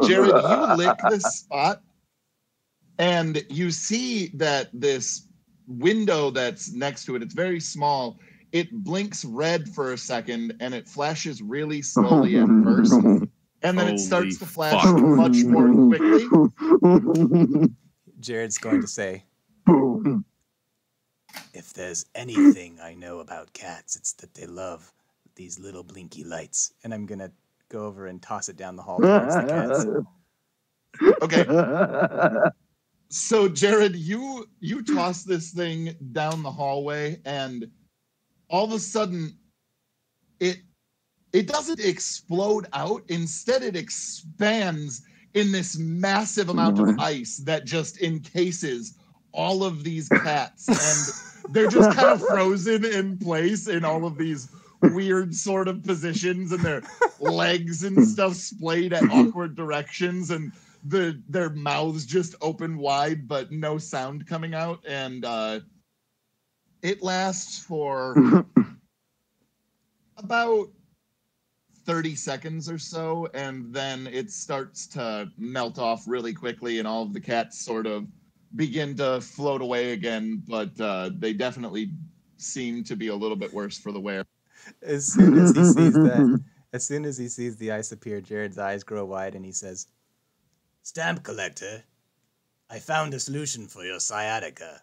Jared, you lick this spot, and you see that this window that's next to it, it's very small. It blinks red for a second, and it flashes really slowly at first, and then Holy it starts to flash fuck. much more quickly. Jared's going to say, If there's anything I know about cats, it's that they love these little blinky lights. and I'm going to go over and toss it down the hall towards the cats. Okay. So Jared, you toss this thing down the hallway, and all of a sudden it doesn't explode out. Instead, it expands in this massive amount of ice that just encases all of these cats, and they're just kind of frozen in place in all of these weird sort of positions, and their legs and stuff splayed at awkward directions, and their mouths just open wide but no sound coming out. And it lasts for about 30 seconds or so, and then it starts to melt off really quickly, and all of the cats sort of begin to float away again, but they definitely seem to be a little bit worse for the wear. As soon as he sees that, as soon as he sees the ice appear, Jared's eyes grow wide and he says, Stamp collector, I found a solution for your sciatica.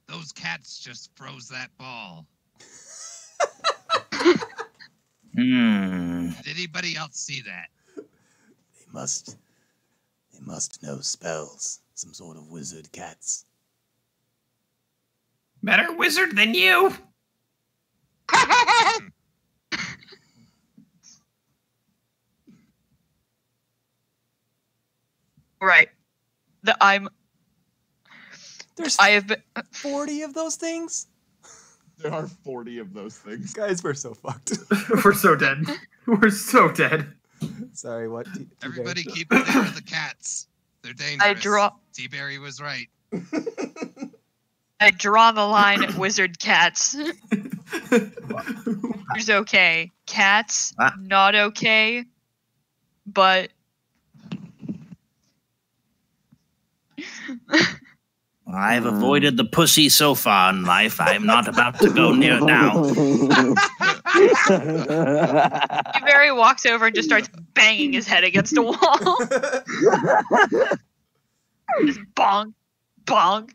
Those cats just froze that ball. Hmm. Did anybody else see that? They must know spells. Some sort of wizard cats. Better wizard than you. Right. I have been. 40 of those things? There are 40 of those things. Guys, we're so fucked. We're so dead. We're so dead. Sorry, what? Everybody keep clear of the cats. They're dangerous. T-Berry was right. I draw the line at wizard cats. Wizards okay. Cats, not okay. But I've avoided the pussy so far in life. I'm not about to go near it now. Barry walks over and just starts banging his head against a wall. Just bonk, bonk.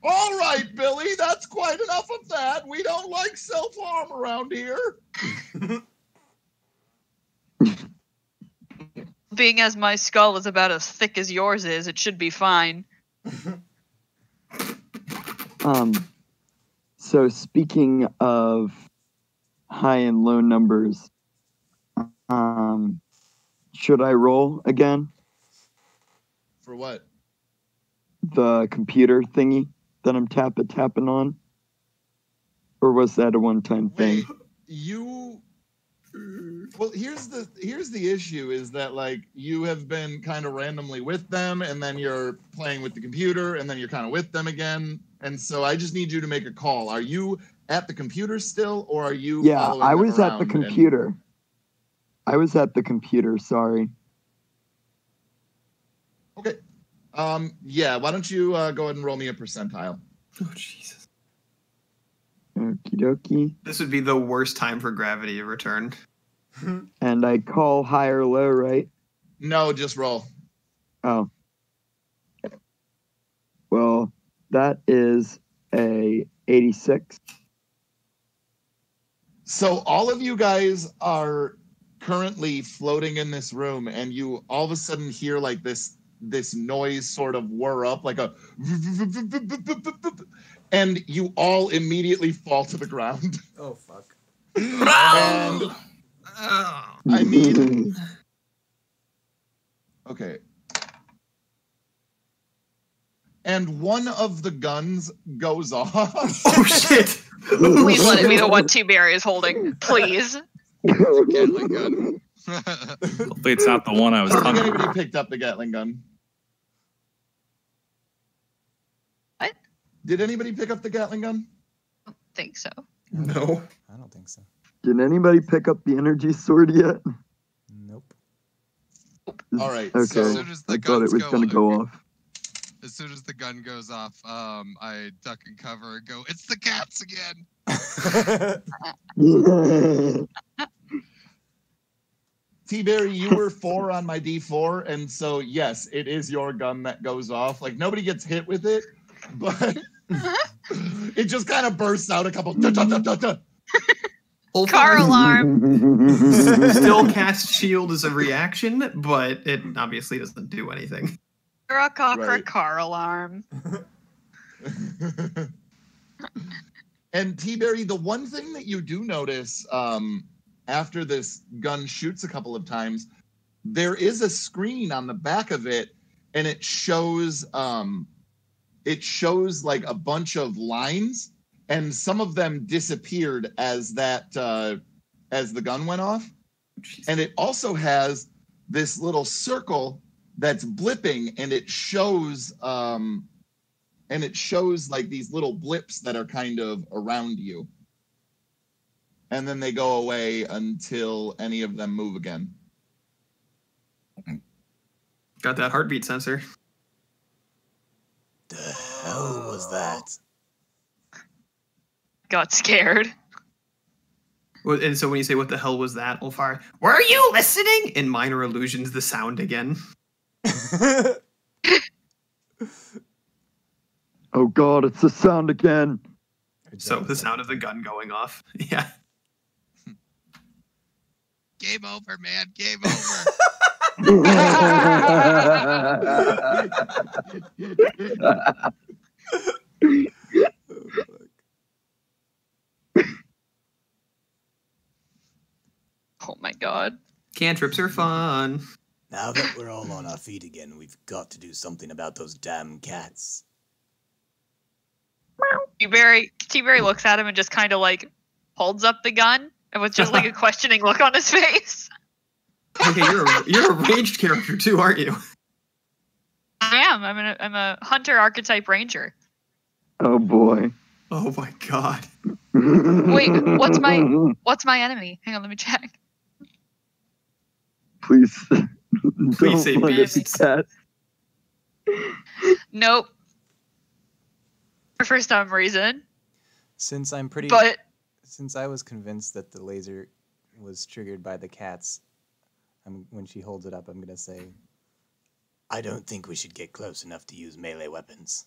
All right, Billy, that's quite enough of that. We don't like self-harm around here. Being as my skull is about as thick as yours is, it should be fine. So speaking of high and low numbers, should I roll again? For what? The computer thingy that I'm tapping on? Or was that a one-time thing? Well, here's the issue is that, like, you have been kind of randomly with them, and then you're playing with the computer, and then you're kind of with them again. And so I just need you to make a call. Are you at the computer still, or are you following I them was at the around computer. I was at the computer, sorry. Okay. Yeah, why don't you go ahead and roll me a percentile? Oh, Jesus. Okie dokie. This would be the worst time for gravity to return. And I call high or low, right? No, just roll. Oh. Well, that is a 86. So all of you guys are currently floating in this room, and you all of a sudden hear like this noise sort of whir up, like a, and you all immediately fall to the ground. Oh, fuck. And I need. Okay. And one of the guns goes off. Oh, shit. Please let it be the one T-Berry is holding. Please. Gatling gun. Hopefully it's not the one I was I don't talking think about. anybody picked up the Gatling gun. What? Did anybody pick up the Gatling gun? I don't think so. No. I don't think so. Did anybody pick up the energy sword yet? Nope. All right. Okay. So As soon as the I thought it guns was go going to go off. As soon as the gun goes off, I duck and cover and go, "It's the cats again!" T-Berry, you were 4 on my D4, and so yes, it is your gun that goes off. Like nobody gets hit with it, but it just kind of bursts out a couple. Dun, dun, dun, dun, dun. Car alarm. Still cast shield as a reaction, but it obviously doesn't do anything. Right. Car alarm. And T-Berry, the one thing that you do notice after this gun shoots a couple of times, there is a screen on the back of it, and it shows like a bunch of lines, and some of them disappeared as the gun went off. And it also has this little circle that's blipping, and it shows like these little blips that are kind of around you. And then they go away until any of them move again. Got that heartbeat sensor. The hell was that? Got scared. And so when you say, what the hell was that, Ulfar? Were you listening? In Minor Illusions, the sound again. Oh god, it's the sound again. So the sound of the gun going off. Yeah. Game over, man. Game over. Oh my god. Cantrips are fun. Now that we're all on our feet again, we've got to do something about those damn cats. T-Berry looks at him and just kind of like holds up the gun and with just like a questioning look on his face. Okay, you're a ranged character too, aren't you? I am. I'm a hunter archetype ranger. Oh boy. Oh my god. Wait, what's my enemy? Hang on, let me check. Please. Please say don't let it be beasts. cat. Nope. For some reason. Since I'm pretty, But since I was convinced that the laser was triggered by the cats, when she holds it up, I'm gonna say, I don't think we should get close enough to use melee weapons.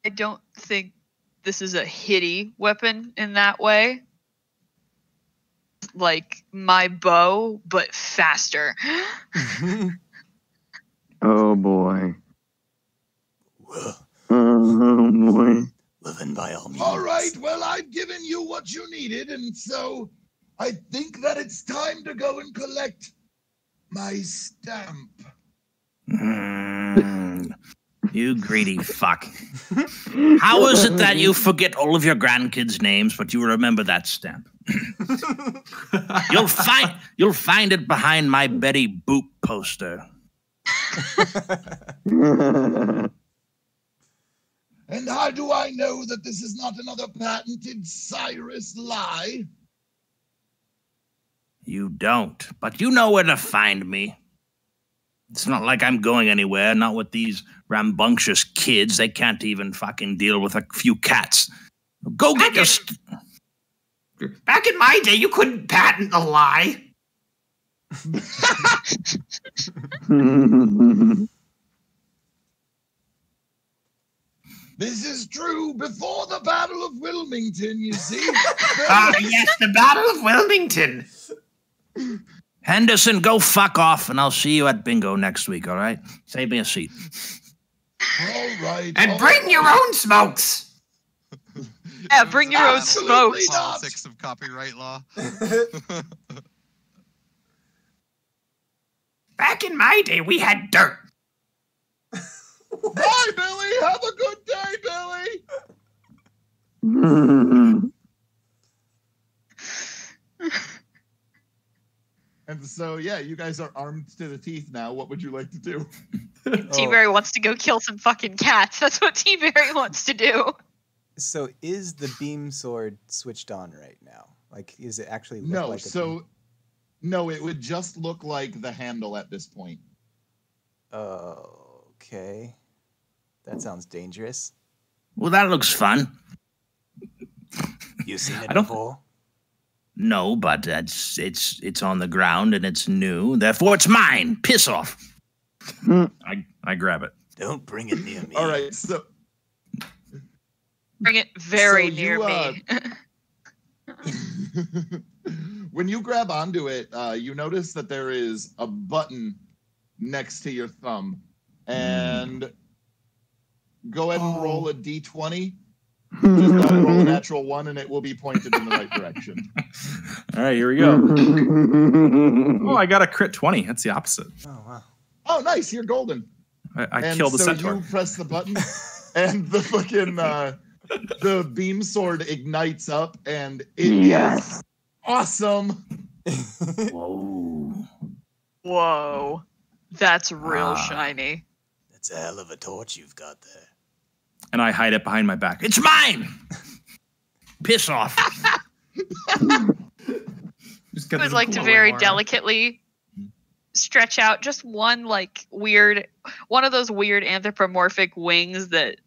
I don't think this is a hitty weapon in that way. Like my bow, but faster. Oh boy. Well, Oh boy. then by all means. All right, well, I've given you what you needed, and so I think that it's time to go and collect my stamp. You greedy fuck. How is it that you forget all of your grandkids' names, but you remember that stamp? You'll find it behind my Betty Boop poster. And how do I know that this is not another patented Cyrus lie? You don't, but you know where to find me. It's not like I'm going anywhere, not with these rambunctious kids. They can't even fucking deal with a few cats. Go get your... Back in my day, you couldn't patent a lie. This is true before the Battle of Wilmington, you see. Ah, yes, the Battle of Wilmington. Henderson, go fuck off, and I'll see you at bingo next week, all right? Save me a seat. All right. And all bring right. your own smokes. Yeah, bring your own Absolutely smoke. not. Politics of copyright law. Back in my day, we had dirt. Bye, Billy. Have a good day, Billy. And so, yeah, you guys are armed to the teeth now. What would you like to do? T-Berry wants to go kill some fucking cats. That's what T-Berry wants to do. So is the beam sword switched on right now? Like, is it actually look No, like a so beam? No, it would just look like the handle at this point. Okay. That sounds dangerous. Well, that looks fun. You seen it I don't- before? No, but it's on the ground and it's new. Therefore, it's mine. Piss off. I grab it. Don't bring it near me. All right, so Bring it very So near you, me. when you grab onto it, you notice that there is a button next to your thumb. And go ahead and roll a d20. Just go ahead and roll a natural 1, and it will be pointed in the right direction. All right, here we go. Oh, I got a crit 20. That's the opposite. Oh, wow. Oh, nice! You're golden. I And killed the so centaur. you press the button, and the fucking the beam sword ignites up, and it is awesome. Whoa. Whoa. That's real Ah. shiny. That's a hell of a torch you've got there. And I hide it behind my back. It's mine. Piss off. Just I would like to very delicately stretch out just one one of those weird anthropomorphic wings that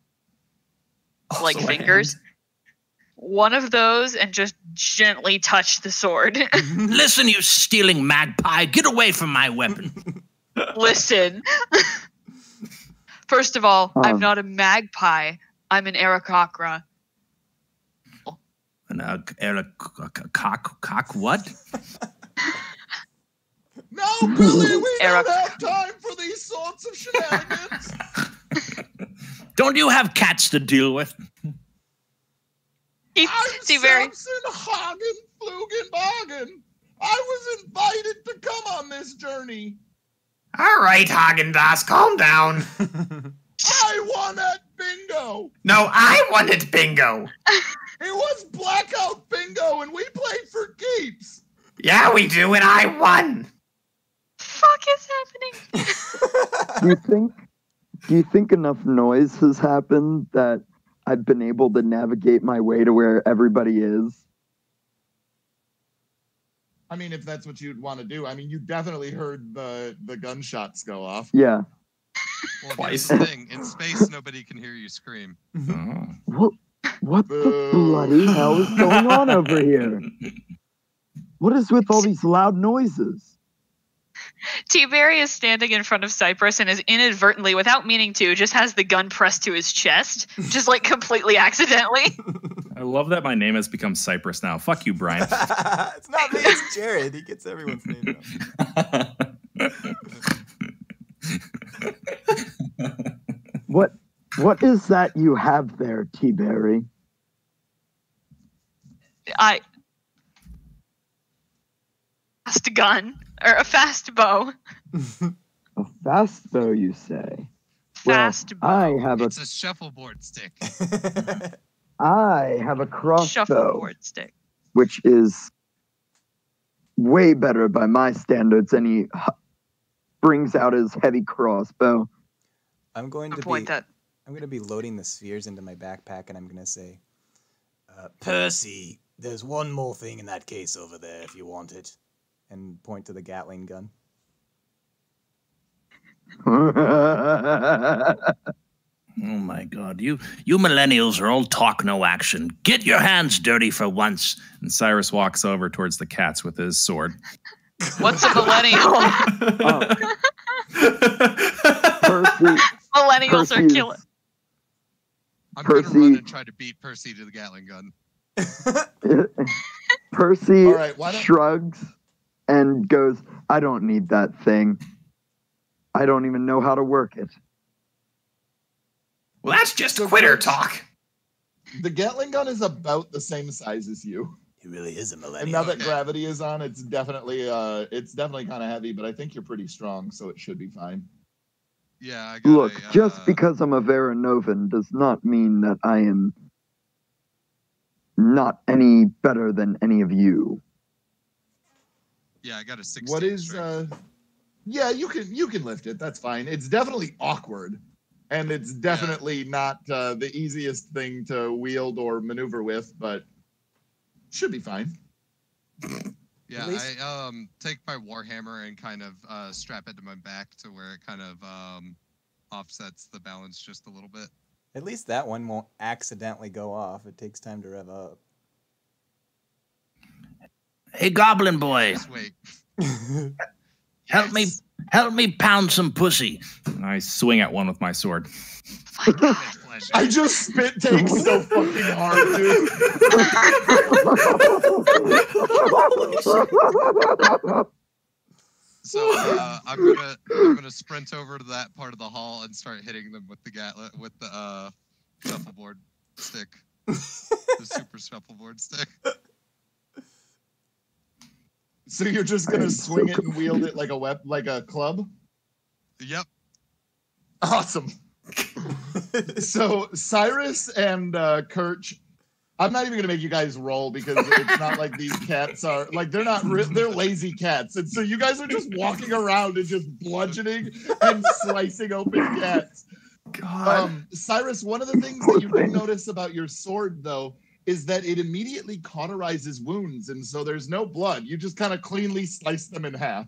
like Also a fingers. One of those and just gently touch the sword. Listen, you stealing magpie. Get away from my weapon. Listen. First of all, I'm Um. not a magpie. I'm an Aarakocra. And cock what? No, Billy, we Eric. don't have time for these sorts of shenanigans. Don't you have cats to deal with? See, I'm very Samson Hagen Flugenbogen. I was invited to come on this journey. All right, Haagen-Dazs, calm down. I won at bingo. No, I wanted bingo. It was blackout bingo, and we played for keeps. Yeah, we do, and I won. fuck is happening? Do you think enough noise has happened that I've been able to navigate my way to where everybody is? I mean, if that's what you'd want to do. I mean, you definitely heard the gunshots go off. Yeah. Well, Twice. here's the thing. In space, nobody can hear you scream. Oh. What the Boo. bloody hell is going on over here? What is with all these loud noises? T-Berry is standing in front of Cypress and is inadvertently, without meaning to, just has the gun pressed to his chest, just like completely accidentally. I love that my name has become Cypress now. Fuck you, Brian. It's not me, it's Jared. He gets everyone's name wrong. What is that you have there, T-Berry? Fast gun or a fast bow. A fast bow, you say? Fast bow. I have a It's a shuffleboard stick. I have a crossbow, Shuffleboard stick. which is way better by my standards, and he brings out his heavy crossbow. I'm going Good to point. be That I'm going to be loading the spheres into my backpack, and I'm going to say, Percy, there's one more thing in that case over there if you want it. and point to the Gatling gun. Oh my god, you millennials are all talk, no action. Get your hands dirty for once. And Cyrus walks over towards the cats with his sword. what's a millennial? Percy, Millennials are Percy's- killing. I'm gonna Percy- run and try to beat Percy to the Gatling gun. Percy All right, why don't- shrugs and goes, I don't need that thing. I don't even know how to work it. Well, that's just So quitter Chris- talk. The Gatling gun is about the same size as you. He really is a And millennial. now that Okay. gravity is on, it's definitely kind of heavy, but I think you're pretty strong, so it should be fine. Yeah, I got Look, a, just because I'm a Veranovan does not mean that I am not any better than any of you. Yeah, I got a 16. What is strength. yeah, you can lift it. That's fine. It's definitely awkward. And it's definitely not the easiest thing to wield or maneuver with, but should be fine. Yeah, least- I take my warhammer and kind of strap it to my back to where it kind of offsets the balance just a little bit. At least that one won't accidentally go off. It takes time to rev up. Hey, Goblin Boy, Just wait. help me pound some pussy. And I swing at one with my sword. With pleasure. I just spit take so fucking hard, dude. So I'm gonna sprint over to that part of the hall and start hitting them with the shuffleboard stick, the super shuffleboard stick. So you're just gonna swing it and wield it like a club? Yep. Awesome. So Cyrus and Kirch, I'm not even gonna make you guys roll because it's not like these cats are like they're lazy cats, and so you guys are just walking around and just bludgeoning and slicing open cats. God. Cyrus, one of the things that you do notice about your sword though is that it immediately cauterizes wounds, and so there's no blood. You just kind of cleanly slice them in half.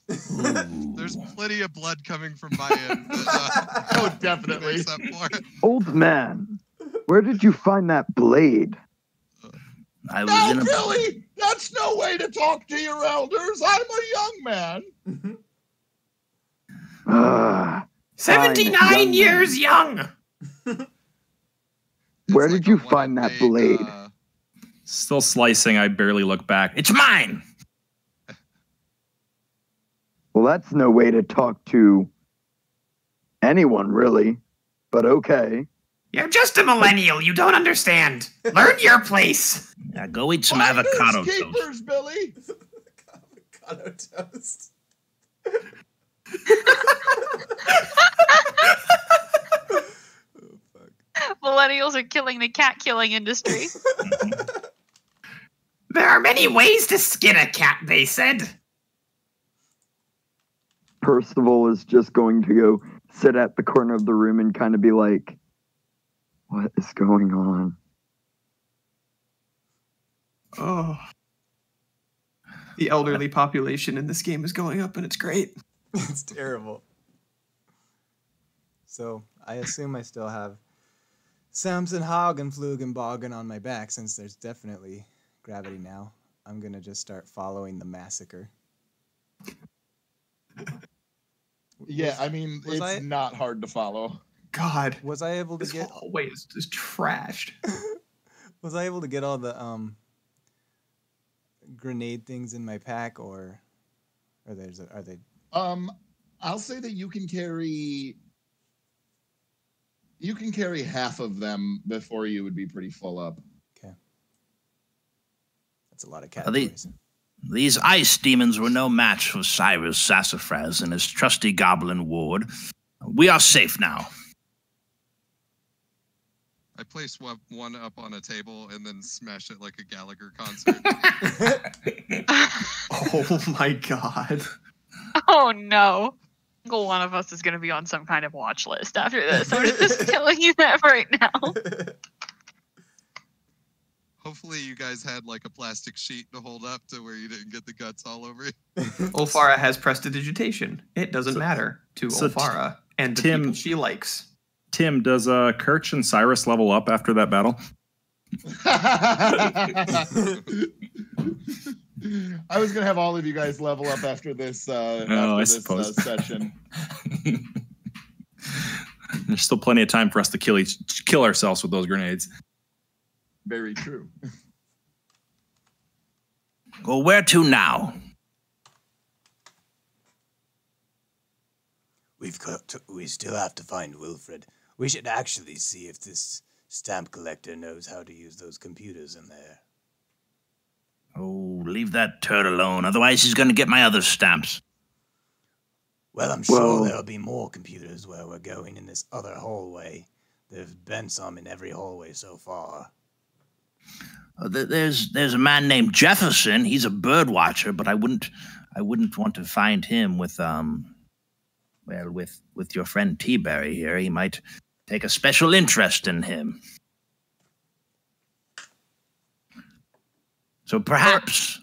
There's plenty of blood coming from my end. Oh, definitely. Makes up for it. Old man, where did you find that blade? I was No, in a Billy, that's no way to talk to your elders. I'm a young man. Ah, 79 young years young. Where It's did like you a one find that made, blade? Still slicing, I barely look back. It's mine. Well, that's no way to talk to anyone, really. But okay. You're just a millennial. You don't understand. Learn your place. Now go eat some Finders avocado toast. keepers, Billy. Avocado toast. Millennials are killing the cat killing industry. There are many ways to skin a cat, they said. Percival is just going to go sit at the corner of the room and kind of be like, what is going on? Oh. The elderly population in this game is going up, and it's great. It's terrible. So I assume I still have Samson Hagenflugenbogen on my back since there's definitely gravity now. I'm gonna just start following the massacre. Yeah, I mean, was it's I- not hard to follow. God. Was I able to This get hallway is just trashed. was I able to get all the grenade things in my pack or are they I'll say that you can carry half of them before you would be pretty full up. okay. That's a lot of Are they- categories. These ice demons were no match for Cyrus Sassafras and his trusty goblin ward. We are safe now. I place one up on a table and then smash it like a Gallagher concert. Oh my god. Oh no. One of us is going to be on some kind of watch list after this. I'm just telling you that right now. Hopefully you guys had like a plastic sheet to hold up to where you didn't get the guts all over you. Ulfara has prestidigitation. It doesn't matter to so Ulfara and the Tim- people she likes. Tim, does Kirch and Cyrus level up after that battle? I was gonna have all of you guys level up after this suppose. session. There's still plenty of time for us to kill ourselves with those grenades. Very true. Well, where to now? We still have to find Wilfred. We should actually see if this stamp collector knows how to use those computers in there. Oh, leave that turd alone. Otherwise, he's going to get my other stamps. Well, I'm sure Well- there'll be more computers where we're going in this other hallway. There's been some in every hallway so far. There's a man named Jefferson. He's a bird watcher, but I wouldn't want to find him with with your friend T-Berry here. He might take a special interest in him. So perhaps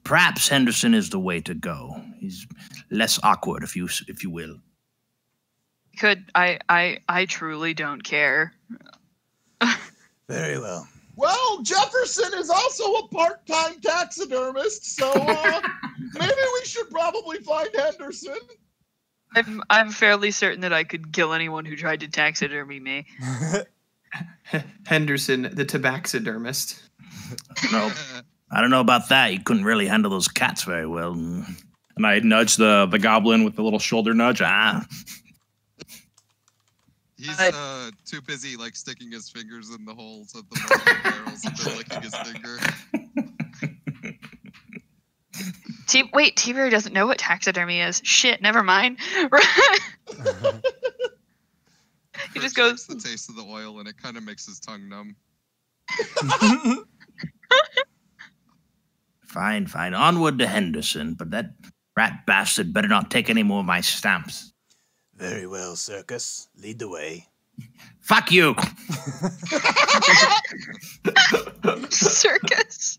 perhaps Henderson is the way to go. He's less awkward, if you will. I truly don't care. Very well. Well, Jefferson is also a part-time taxidermist, so maybe we should probably find Henderson. I'm fairly certain that I could kill anyone who tried to taxidermy me. Henderson, the tabaxidermist. No, I don't know about that. You couldn't really handle those cats very well. And I nudge the goblin with the little shoulder nudge. He's too busy like sticking his fingers in the holes of the multiple barrels and then licking his finger. Wait, T-Berry doesn't know what taxidermy is. Shit, never mind. He just goes. The taste of the oil and it kind of makes his tongue numb. Fine. Onward to Henderson, but that rat bastard better not take any more of my stamps. Very well, Circus. Lead the way. Fuck you! Circus.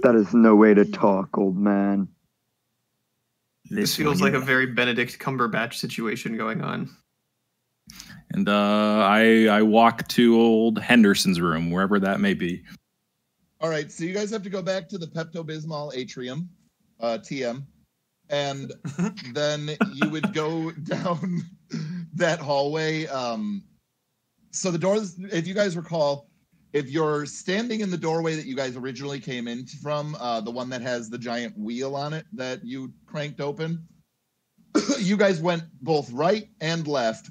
That is no way to talk, old man. This feels like a very Benedict Cumberbatch situation going on. And I walk to old Henderson's room, wherever that may be. All right, so you guys have to go back to the Pepto-Bismol atrium, TM, and then you would go down that hallway. So the doors, if you guys recall, if you're standing in the doorway that you guys originally came in from, the one that has the giant wheel on it that you cranked open, you guys went both right and left.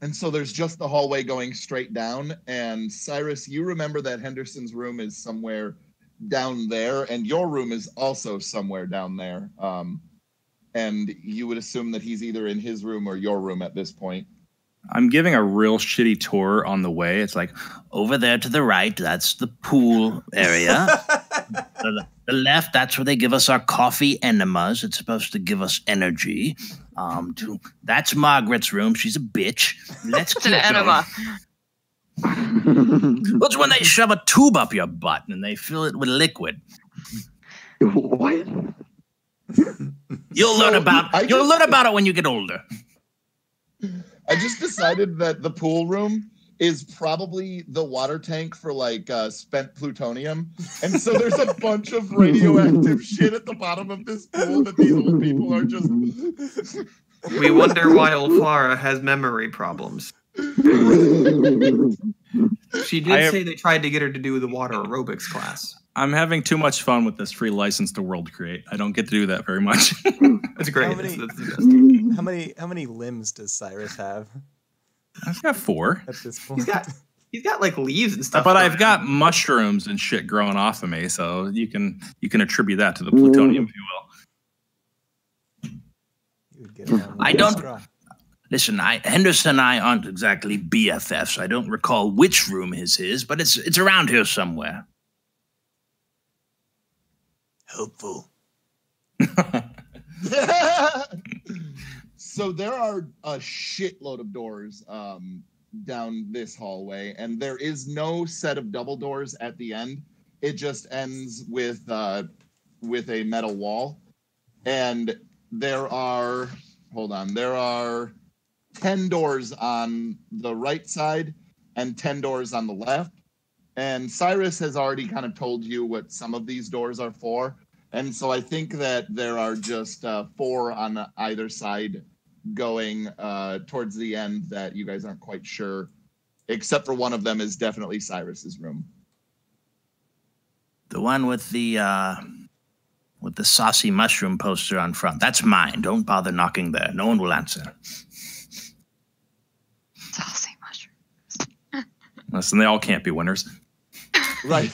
And so there's just the hallway going straight down. And Cyrus, you remember that Henderson's room is somewhere down there, and your room is also somewhere down there. And you would assume that he's either in his room or your room at this point. I'm giving a real shitty tour on the way. It's like, over there to the right, that's the pool area. The left, that's where they give us our coffee enemas. It's supposed to give us energy. That's Margaret's room. She's a bitch. Let's It's an enema. That's when they shove a tube up your butt and they fill it with liquid. What? You'll learn about it when you get older. I just decided that the pool room is probably the water tank for like spent plutonium. And so there's a bunch of radioactive shit at the bottom of this pool that these old people are just... We wonder why Ulfara has memory problems. She did say they tried to get her to do the water aerobics class. I'm having too much fun with this free license to world create. I don't get to do that very much. That's great. How many, how many limbs does Cyrus have I've got 4. at this point? He's got like leaves and stuff. But I've got mushrooms and shit growing off of me, so you can attribute that to the plutonium, if you will. You would get around with I a don't- straw. Listen, Henderson and I aren't exactly BFFs. I don't recall which room is his, but it's around here somewhere. Helpful. So there are a shitload of doors down this hallway, and there is no set of double doors at the end. It just ends with a metal wall. And there are 10 doors on the right side and 10 doors on the left. And Cyrus has already kind of told you what some of these doors are for. And so I think that there are just 4 on either side going towards the end that you guys aren't quite sure, except for one of them is definitely Cyrus's room. The one with the saucy mushroom poster on front. That's mine. Don't bother knocking there. No one will answer. Saucy mushroom. Listen, they all can't be winners. Right.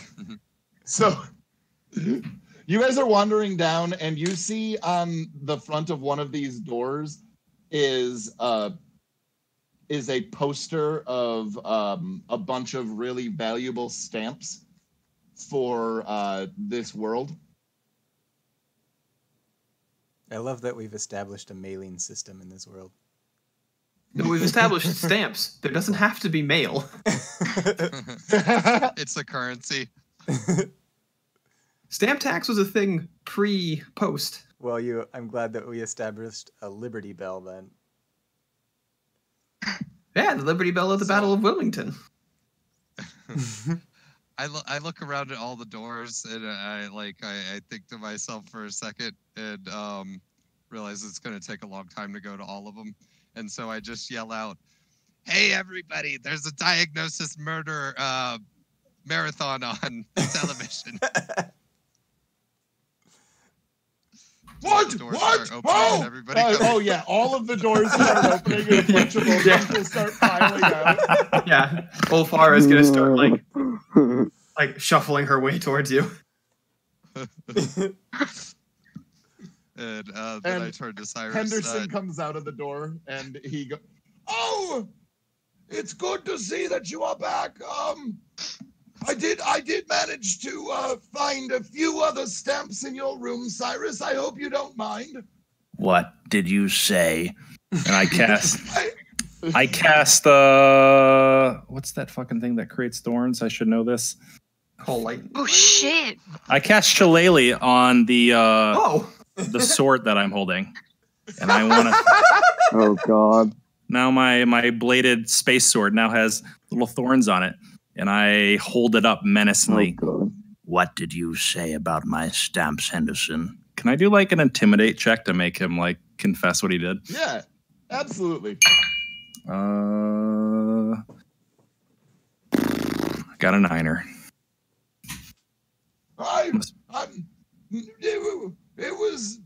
So you guys are wandering down, and you see on the front of one of these doors is a poster of a bunch of really valuable stamps for this world. I love that we've established a mailing system in this world. We've established stamps. There doesn't have to be mail. It's a currency. Stamp tax was a thing pre-post. Well, I'm glad that we established a Liberty Bell then. Yeah, the Liberty Bell of the Battle of Wilmington. I look around at all the doors and I think to myself for a second and realize it's going to take a long time to go to all of them, and so I just yell out, "Hey everybody! There's a Diagnosis Murder marathon on television." What? Oh! Oh yeah, all of the doors start opening and a bunch of people start piling out. Yeah, Ulfara's gonna start like shuffling her way towards you. And then I turn to Cyrus. Henderson comes out of the door and he goes, "Oh, it's good to see that you are back. I did manage to find a few other stamps in your room, Cyrus. I hope you don't mind." What did you say? And I cast. I cast. What's that fucking thing that creates thorns? I should know this. Whole light. Oh shit! I cast Shillelagh on the Oh. the sword that I'm holding, and I want to. Oh God! Now my bladed space sword now has little thorns on it, and I hold it up menacingly. Oh God! What did you say about my stamps, Henderson? Can I do like an intimidate check to make him like confess what he did? Yeah, absolutely. I got a 9er. It was.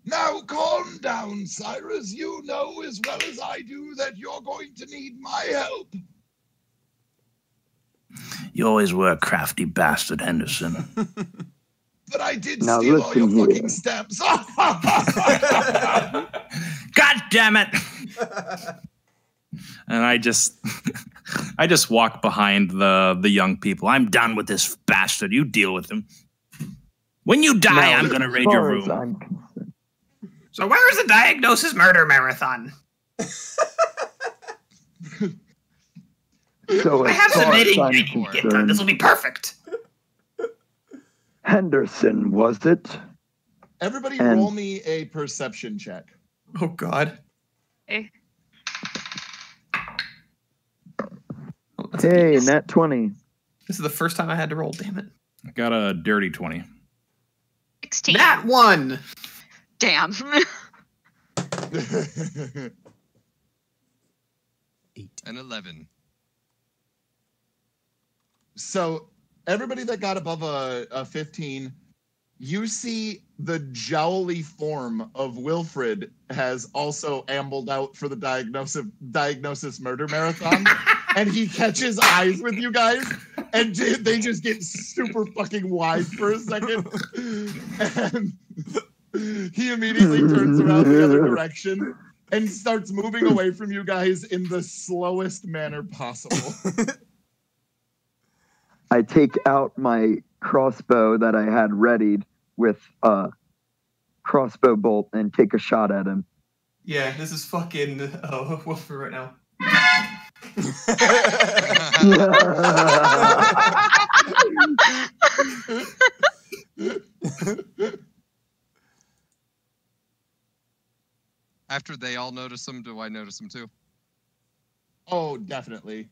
Now calm down, Cyrus. You know as well as I do that you're going to need my help. You always were a crafty bastard, Henderson. But I did Now steal all your listen here. fucking stamps. God damn it! And I just walk behind the young people. I'm done with this bastard. You deal with him. When you die, Now, I'm gonna as raid your far as room. I'm concerned- So where is the Diagnosis Murder Marathon? So I as have some far as knitting I'm I can get done. concerned, This will be perfect. Henderson, was it? Everybody And- roll me a perception check. Oh God. Okay. Oh, that's a Hey, piece. nat 20. This is the first time I had to roll. Damn it. I got a dirty 20. 16. Nat 1. Damn. 8. And 11. So everybody that got above a 15, you see the jowly form of Wilfred has also ambled out for the diagnosis murder marathon, and he catches eyes with you guys, and they just get super fucking wide for a second, and he immediately turns around the other direction and starts moving away from you guys in the slowest manner possible. I take out my crossbow that I had readied with a crossbow bolt and take a shot at him. Yeah, this is fucking Wilfred right now. After they all notice him, do I notice him too? Oh, definitely.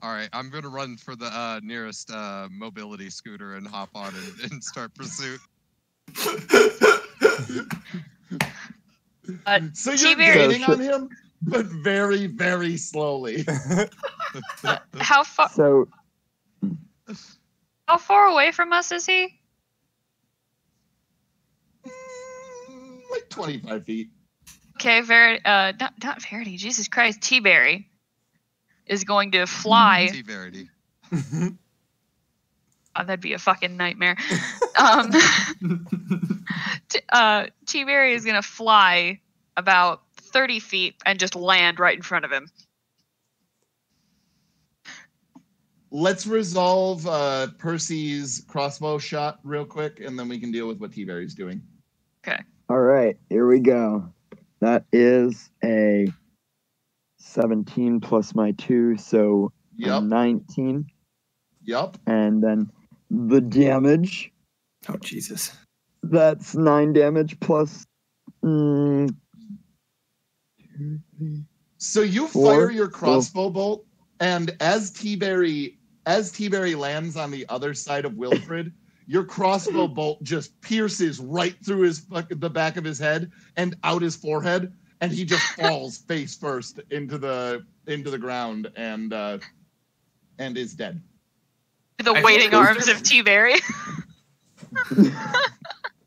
All right, I'm gonna run for the nearest mobility scooter and hop on and start pursuit. So you're T-Berry- gaining on him, but very, very slowly. How far? So, How far away from us is he? Like 25 feet. Okay, not Verity. Jesus Christ, T-Berry is going to fly. T Verity. Oh, that'd be a fucking nightmare. T-Berry is gonna fly about 30 feet and just land right in front of him. Let's resolve Percy's crossbow shot real quick, and then we can deal with what T-Berry's doing. Okay. all right, here we go. That is a 17 plus my 2, so a Yep. 19. Yep. And then the damage Oh, Jesus. That's 9 damage plus. So you 4, fire your crossbow bolt, and as T-Berry lands on the other side of Wilfred, your crossbow bolt just pierces right through the back of his head and out his forehead, and he just falls face first into the ground and is dead. The waiting arms of T-Berry.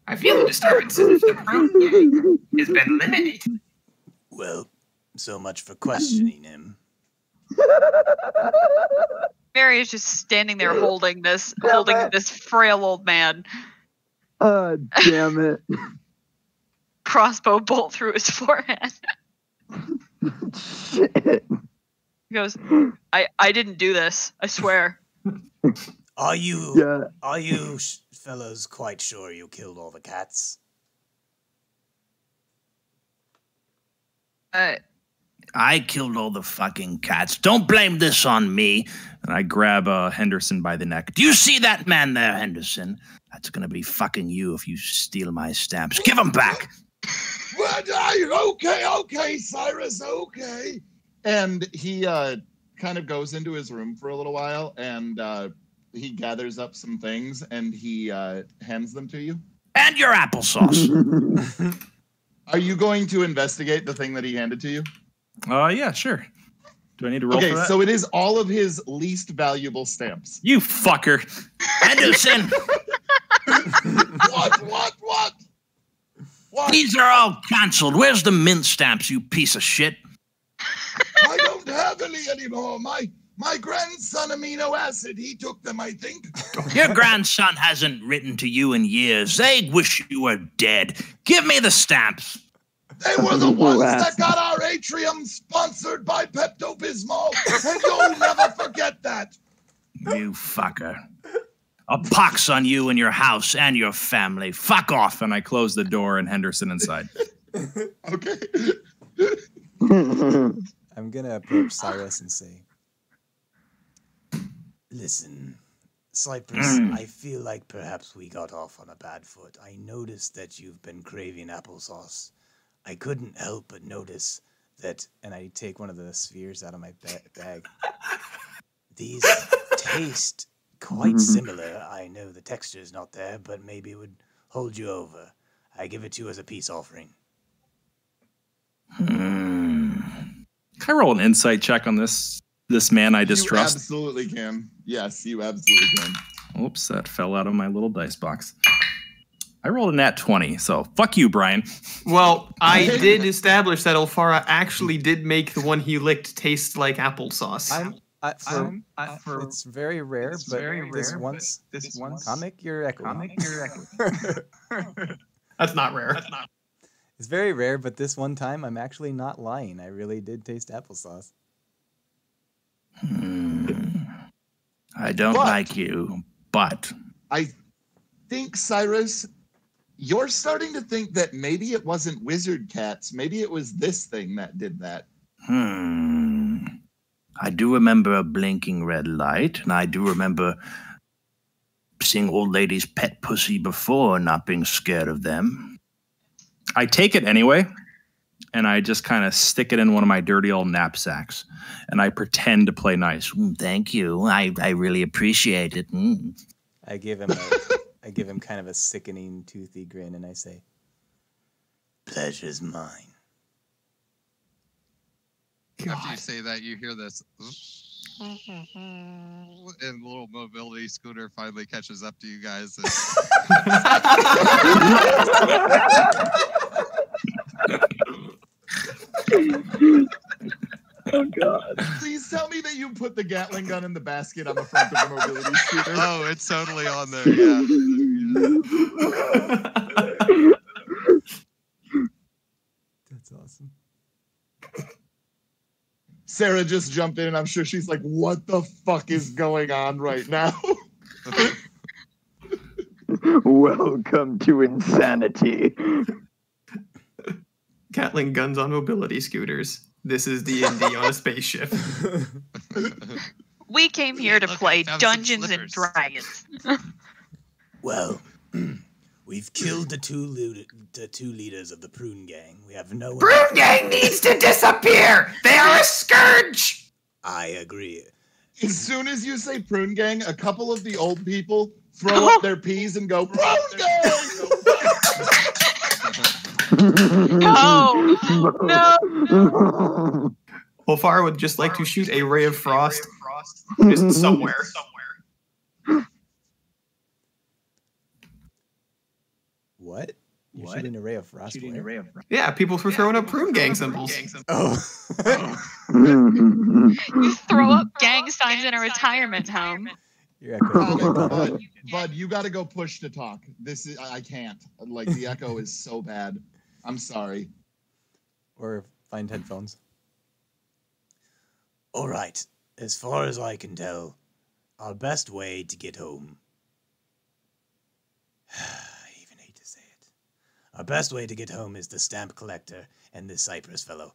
I feel the disturbance in the room has been limited. Well, so much for questioning him. Barry is just standing there holding this frail old man. Damn it. Crossbow bolt through his forehead. Shit. He goes, I didn't do this. I swear. Are you fellows quite sure you killed all the cats? I killed all the fucking cats. Don't blame this on me. And I grab Henderson by the neck. Do you see that man there, Henderson? That's gonna be fucking you if you steal my stamps. Give them back. Okay, Cyrus, okay. And he kind of goes into his room for a little while, and he gathers up some things, and he hands them to you. And your applesauce. Are you going to investigate the thing that he handed to you? Yeah, sure. Do I need to roll for that? Okay, so it is all of his least valuable stamps. You fucker. Henderson. What? These are all canceled. Where's the mint stamps, you piece of shit? I don't have any anymore. My grandson, Amino Acid, he took them, I think. Your grandson hasn't written to you in years. They wish you were dead. Give me the stamps. They were the ones that got our atrium sponsored by Pepto-Bismol, and you'll never forget that. You fucker. A pox on you and your house and your family. Fuck off. And I close the door and Henderson inside. Okay. I'm gonna approach Cyrus and say, "Listen, Cypress, I feel like perhaps we got off on a bad foot. I noticed that you've been craving applesauce. I couldn't help but notice that," and I take one of the spheres out of my bag. "These taste quite similar. I know the texture is not there, but maybe it would hold you over. I give it to you as a peace offering." Can I roll an insight check on this man I distrust? You absolutely can. Yes, you absolutely can. Oops, that fell out of my little dice box. I rolled a nat 20, so fuck you, Brian. Well, I did establish that Ulfara actually did make the one he licked taste like applesauce. It's very rare, this once comic, you're echoing. That's not rare. It's very rare, but this one time I'm actually not lying. I really did taste applesauce. I don't like you, but I think, Cyrus, you're starting to think that maybe it wasn't wizard cats. Maybe it was this thing that did that. I do remember a blinking red light, and I do remember seeing old ladies pet pussy before and not being scared of them. I take it anyway, and I just kind of stick it in one of my dirty old knapsacks, and I pretend to play nice. Thank you. I really appreciate it. I give him kind of a sickening, toothy grin, and I say, "Pleasure's mine." After you say that, you hear this, and the little mobility scooter finally catches up to you guys. Oh, God. Please tell me that you put the Gatling gun in the basket on the front of the mobility scooter. Oh, it's totally on there, yeah. That's awesome. Sarah just jumped in. I'm sure she's like, what the fuck is going on right now? Welcome to insanity. Gatling guns on mobility scooters. This is D&D on a spaceship. We came here to play Dungeons and Dragons. Well, We've killed the two leaders of the Prune Gang. We have no one. Prune Gang needs to disappear! They are a scourge! I agree. As soon as you say Prune Gang, a couple of the old people throw up their peas and go, Prune Gang! No! No! Wolfara would just like to shoot a ray of frost just somewhere. What? You're shooting an array of frost. Yeah, people for throwing up Prune Gang symbols. Oh. You throw up gang signs in a retirement home. Your echo. Bud, you got to go push to talk. I can't. Like, the echo is so bad. I'm sorry. Or find headphones. All right. As far as I can tell, our best way to get home. I even hate to say it. Our best way to get home is the stamp collector and this Cypress fellow.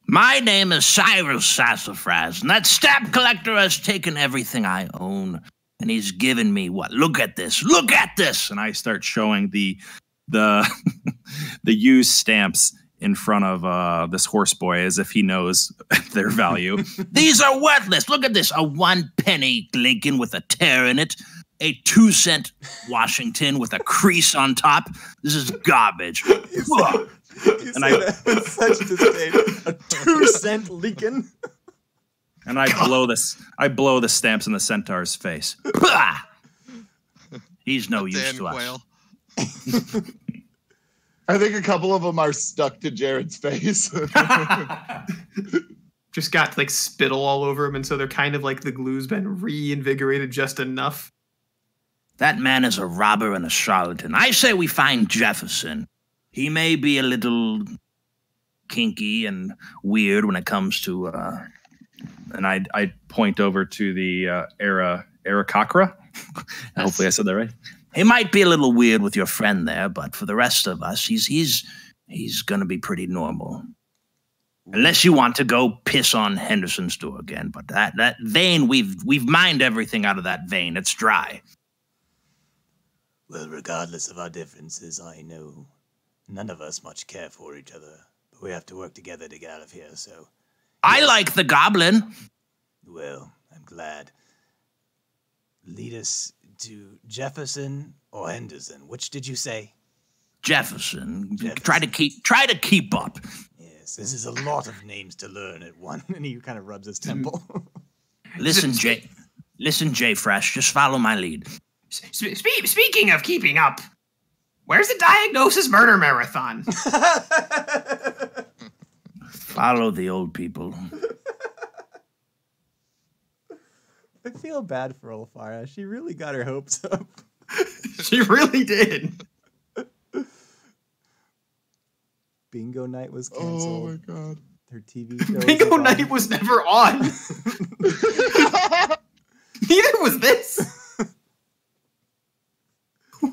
My name is Cyrus Sassafras, and that stamp collector has taken everything I own, and he's given me what? Look at this! Look at this! And I start showing the the used stamps in front of this horse boy as if he knows their value. These are worthless. Look at this. A 1 penny Lincoln with a tear in it. A 2-cent Washington with a crease on top. This is garbage. And I such disdain. A 2-cent Lincoln. And I blow the stamps in the centaur's face. He's no use to Quail. us. I think a couple of them are stuck to Jared's face. Just got like spittle all over him, and so they're kind of like the glue's been reinvigorated just enough. That man is a robber and a charlatan. I say we find Jefferson. He may be a little kinky and weird when it comes to... And I point over to the Arakakra. Hopefully I said that right. He might be a little weird with your friend there, but for the rest of us, he's gonna be pretty normal. Unless you want to go piss on Henderson's door again, but that vein, we've mined everything out of that vein. It's dry. Well, regardless of our differences, I know none of us much care for each other, but we have to work together to get out of here, so... I like the goblin. Well, I'm glad. Lead us to Jefferson or Henderson. Which did you say? Jefferson. Jefferson. Try to keep up. Yes, this is a lot of names to learn at one. And he kind of rubs his temple. Listen, Jay Fresh, just follow my lead. Speaking of keeping up, where's the Diagnosis Murder Marathon? Follow the old people. I feel bad for Olfara. She really got her hopes up. She really did. Bingo night was canceled. Oh my god. Her TV show. Bingo night was never on. Neither was this.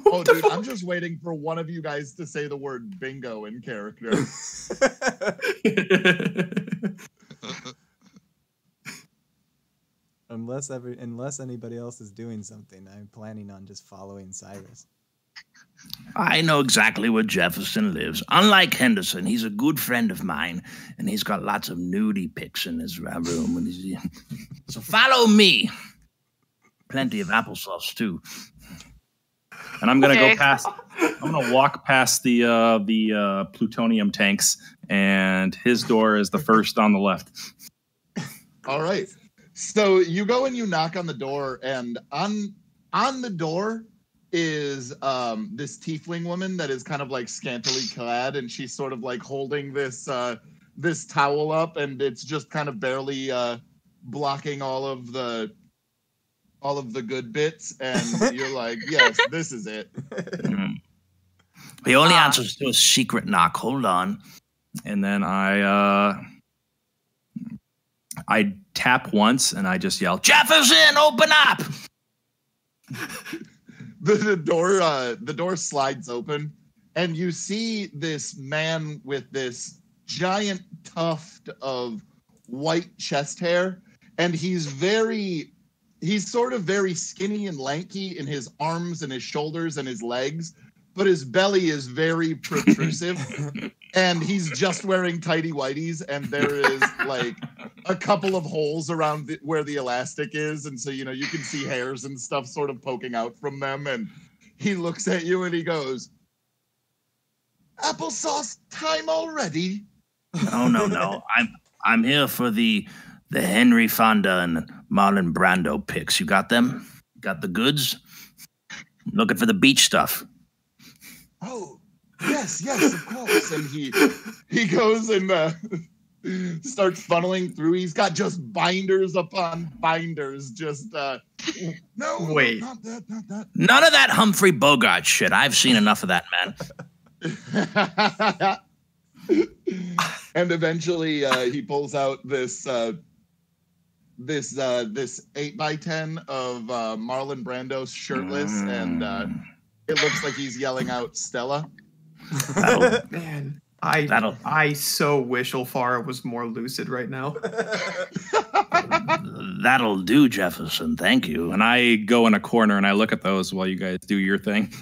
Oh, dude, I'm just waiting for one of you guys to say the word bingo in character. Unless anybody else is doing something, I'm planning on just following Cyrus. I know exactly where Jefferson lives. Unlike Henderson, he's a good friend of mine, and he's got lots of nudie pics in his room. So follow me. Plenty of applesauce too. And I'm gonna I'm gonna walk past the plutonium tanks, and his door is the first on the left. All right. So you go and you knock on the door, and on the door is this tiefling woman that is kind of like scantily clad, and she's sort of like holding this this towel up, and it's just kind of barely blocking all of the good bits, and you're like, yes, this is it. He only answers to a secret knock. Hold on. And then I tap once, and I just yell, Jefferson, open up! The door slides open, and you see this man with this giant tuft of white chest hair, and he's very he's sort of very skinny and lanky in his arms and his shoulders and his legs, but his belly is very protrusive. And he's just wearing tighty whities, and there is like a couple of holes around where the elastic is, and so you can see hairs and stuff sort of poking out from them. And he looks at you and he goes, "Applesauce time already?" No. I'm here for the Henry Fonda and Marlon Brando picks. You got them? Got the goods? Looking for the beach stuff. Oh, yes, of course. And he goes and starts funneling through. He's got just binders upon binders. Just no, Wait. not that. None of that Humphrey Bogart shit. I've seen enough of that, man. And eventually, he pulls out this 8x10 of Marlon Brando shirtless, and it looks like he's yelling out Stella. Man, I so wish Ulfara was more lucid right now. That'll do, Jefferson. Thank you. And I go in a corner and I look at those while you guys do your thing.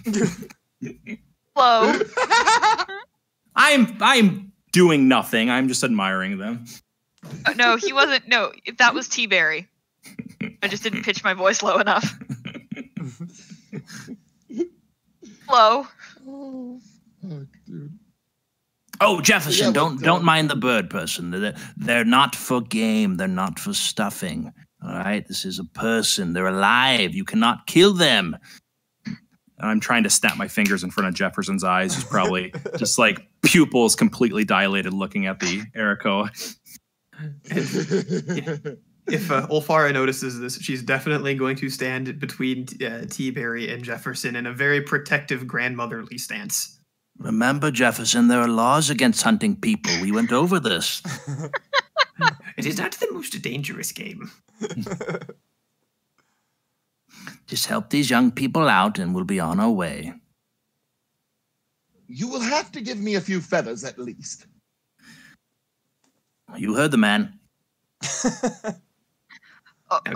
Hello. I'm doing nothing. I'm just admiring them. No, he wasn't. No, that was T-Berry. I just didn't pitch my voice low enough. Hello. Oh, fuck, dude. Oh, Jefferson, Yeah, don't mind the bird person. They're not for game. They're not for stuffing. All right, this is a person. They're alive. You cannot kill them. And I'm trying to snap my fingers in front of Jefferson's eyes, who's probably just like pupils completely dilated looking at the Erico. If Ulfara notices this, she's definitely going to stand between T-Berry and Jefferson in a very protective grandmotherly stance. Remember, Jefferson, there are laws against hunting people. We went over this. It is not the most dangerous game. Just help these young people out and we'll be on our way. You will have to give me a few feathers at least. You heard the man.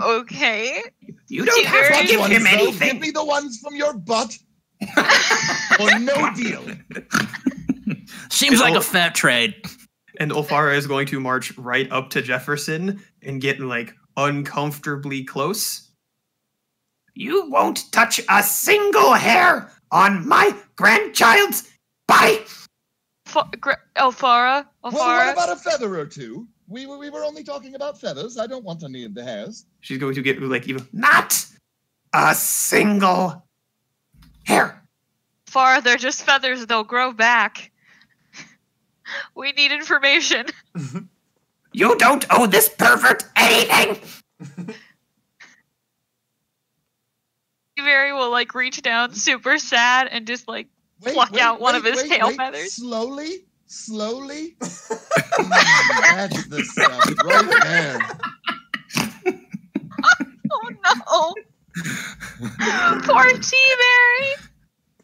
Okay. You don't have to give him anything. Give me the ones from your butt. Or no deal. Seems like a fair trade. And Ulfara is going to march right up to Jefferson and get like uncomfortably close. You won't touch a single hair on my grandchild's body. Ulfara? Well, what about a feather or two? We were only talking about feathers. I don't want any of the hairs. She's going to get like even not a single hair. Ulfara, they're just feathers. They'll grow back. We need information. You don't owe this pervert anything. Very will like reach down super sad and just like pluck out one of his tail feathers. Slowly. That's the stuff right there. Oh no. Poor T-Berry.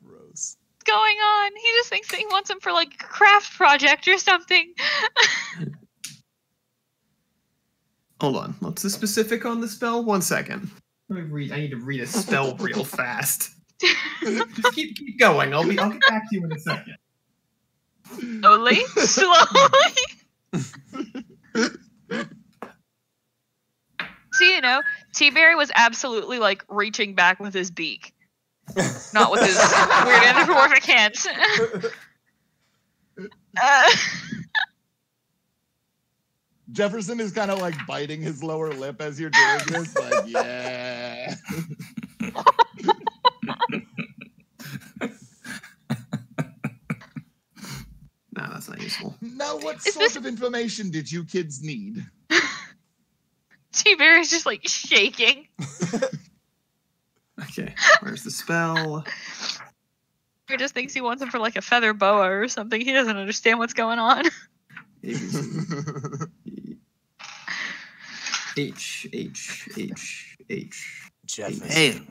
Gross. What's going on? He just thinks that he wants him for like a craft project or something. Hold on. What's the specific on the spell? 1 second. Let me read. I need to read a spell real fast. Just keep going. I'll get back to you in a second. Slowly. So, T-Berry was absolutely like reaching back with his beak. Not with his weird anthropomorphic hands. Jefferson is kind of like biting his lower lip as you're doing this. Like, yeah. No, that's not useful. Now, what sort of information did you kids need? T-Berry's just like shaking. Okay, where's the spell? He just thinks he wants him for like a feather boa or something. He doesn't understand what's going on. H. Jefferson. Hey.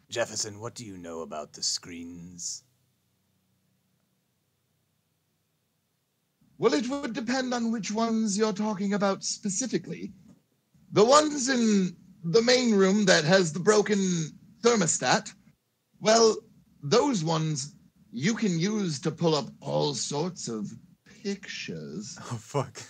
Jefferson, what do you know about the screens? Well, it would depend on which ones you're talking about specifically. The ones in the main room that has the broken thermostat, well, those ones you can use to pull up all sorts of pictures. Oh, fuck.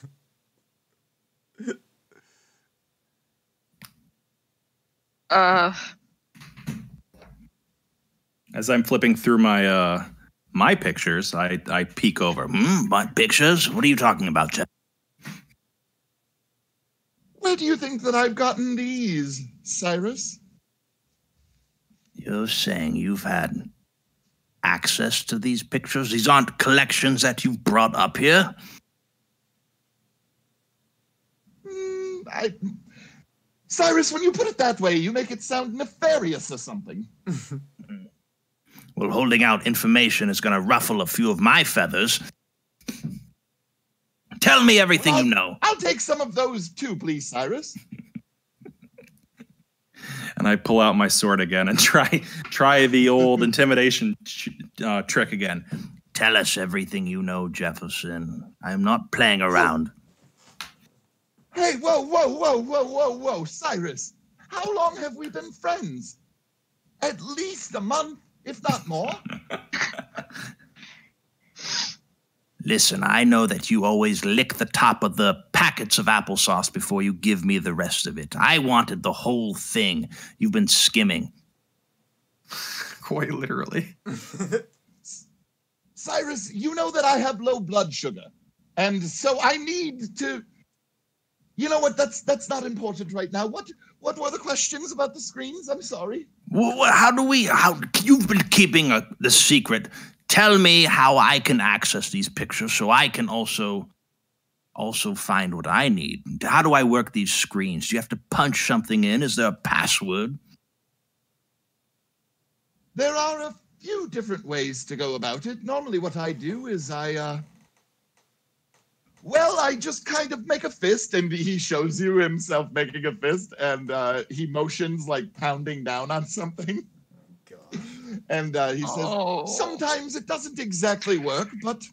As I'm flipping through my pictures, I peek over. My pictures? What are you talking about, Jeff? Where do you think that I've gotten these, Cyrus? You're saying you've had access to these pictures? These aren't collections that you've brought up here? Cyrus, when you put it that way, you make it sound nefarious or something. Well, holding out information is going to ruffle a few of my feathers. Tell me everything you know. I'll take some of those too, please, Cyrus. And I pull out my sword again and try the old intimidation trick again. Tell us everything you know, Jefferson. I am not playing around. Hey, whoa, Cyrus. How long have we been friends? At least a month, if not more. Listen, I know that you always lick the top of the packets of applesauce before you give me the rest of it. I wanted the whole thing. You've been skimming. Quite literally. Cyrus, you know that I have low blood sugar. And so I need to... You know what? That's not important right now. What were the questions about the screens? I'm sorry. How you've been keeping the secret. Tell me how I can access these pictures so I can also find what I need. How do I work these screens? Do you have to punch something in? Is there a password? There are a few different ways to go about it. Normally what I do is I just kind of make a fist, and he shows you himself making a fist, and he motions like pounding down on something. And he says, sometimes it doesn't exactly work, but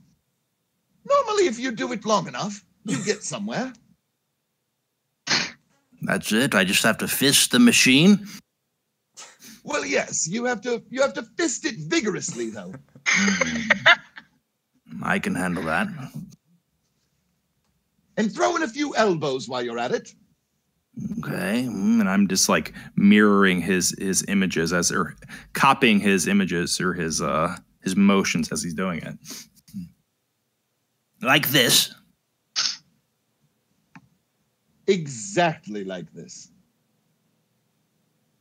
normally if you do it long enough, you get somewhere. That's it? I just have to fist the machine? Well, yes, you have to fist it vigorously, though. I can handle that. And throw in a few elbows while you're at it. Okay, and I'm just like mirroring his images or copying his images or his motions as he's doing it. Like this? Exactly like this.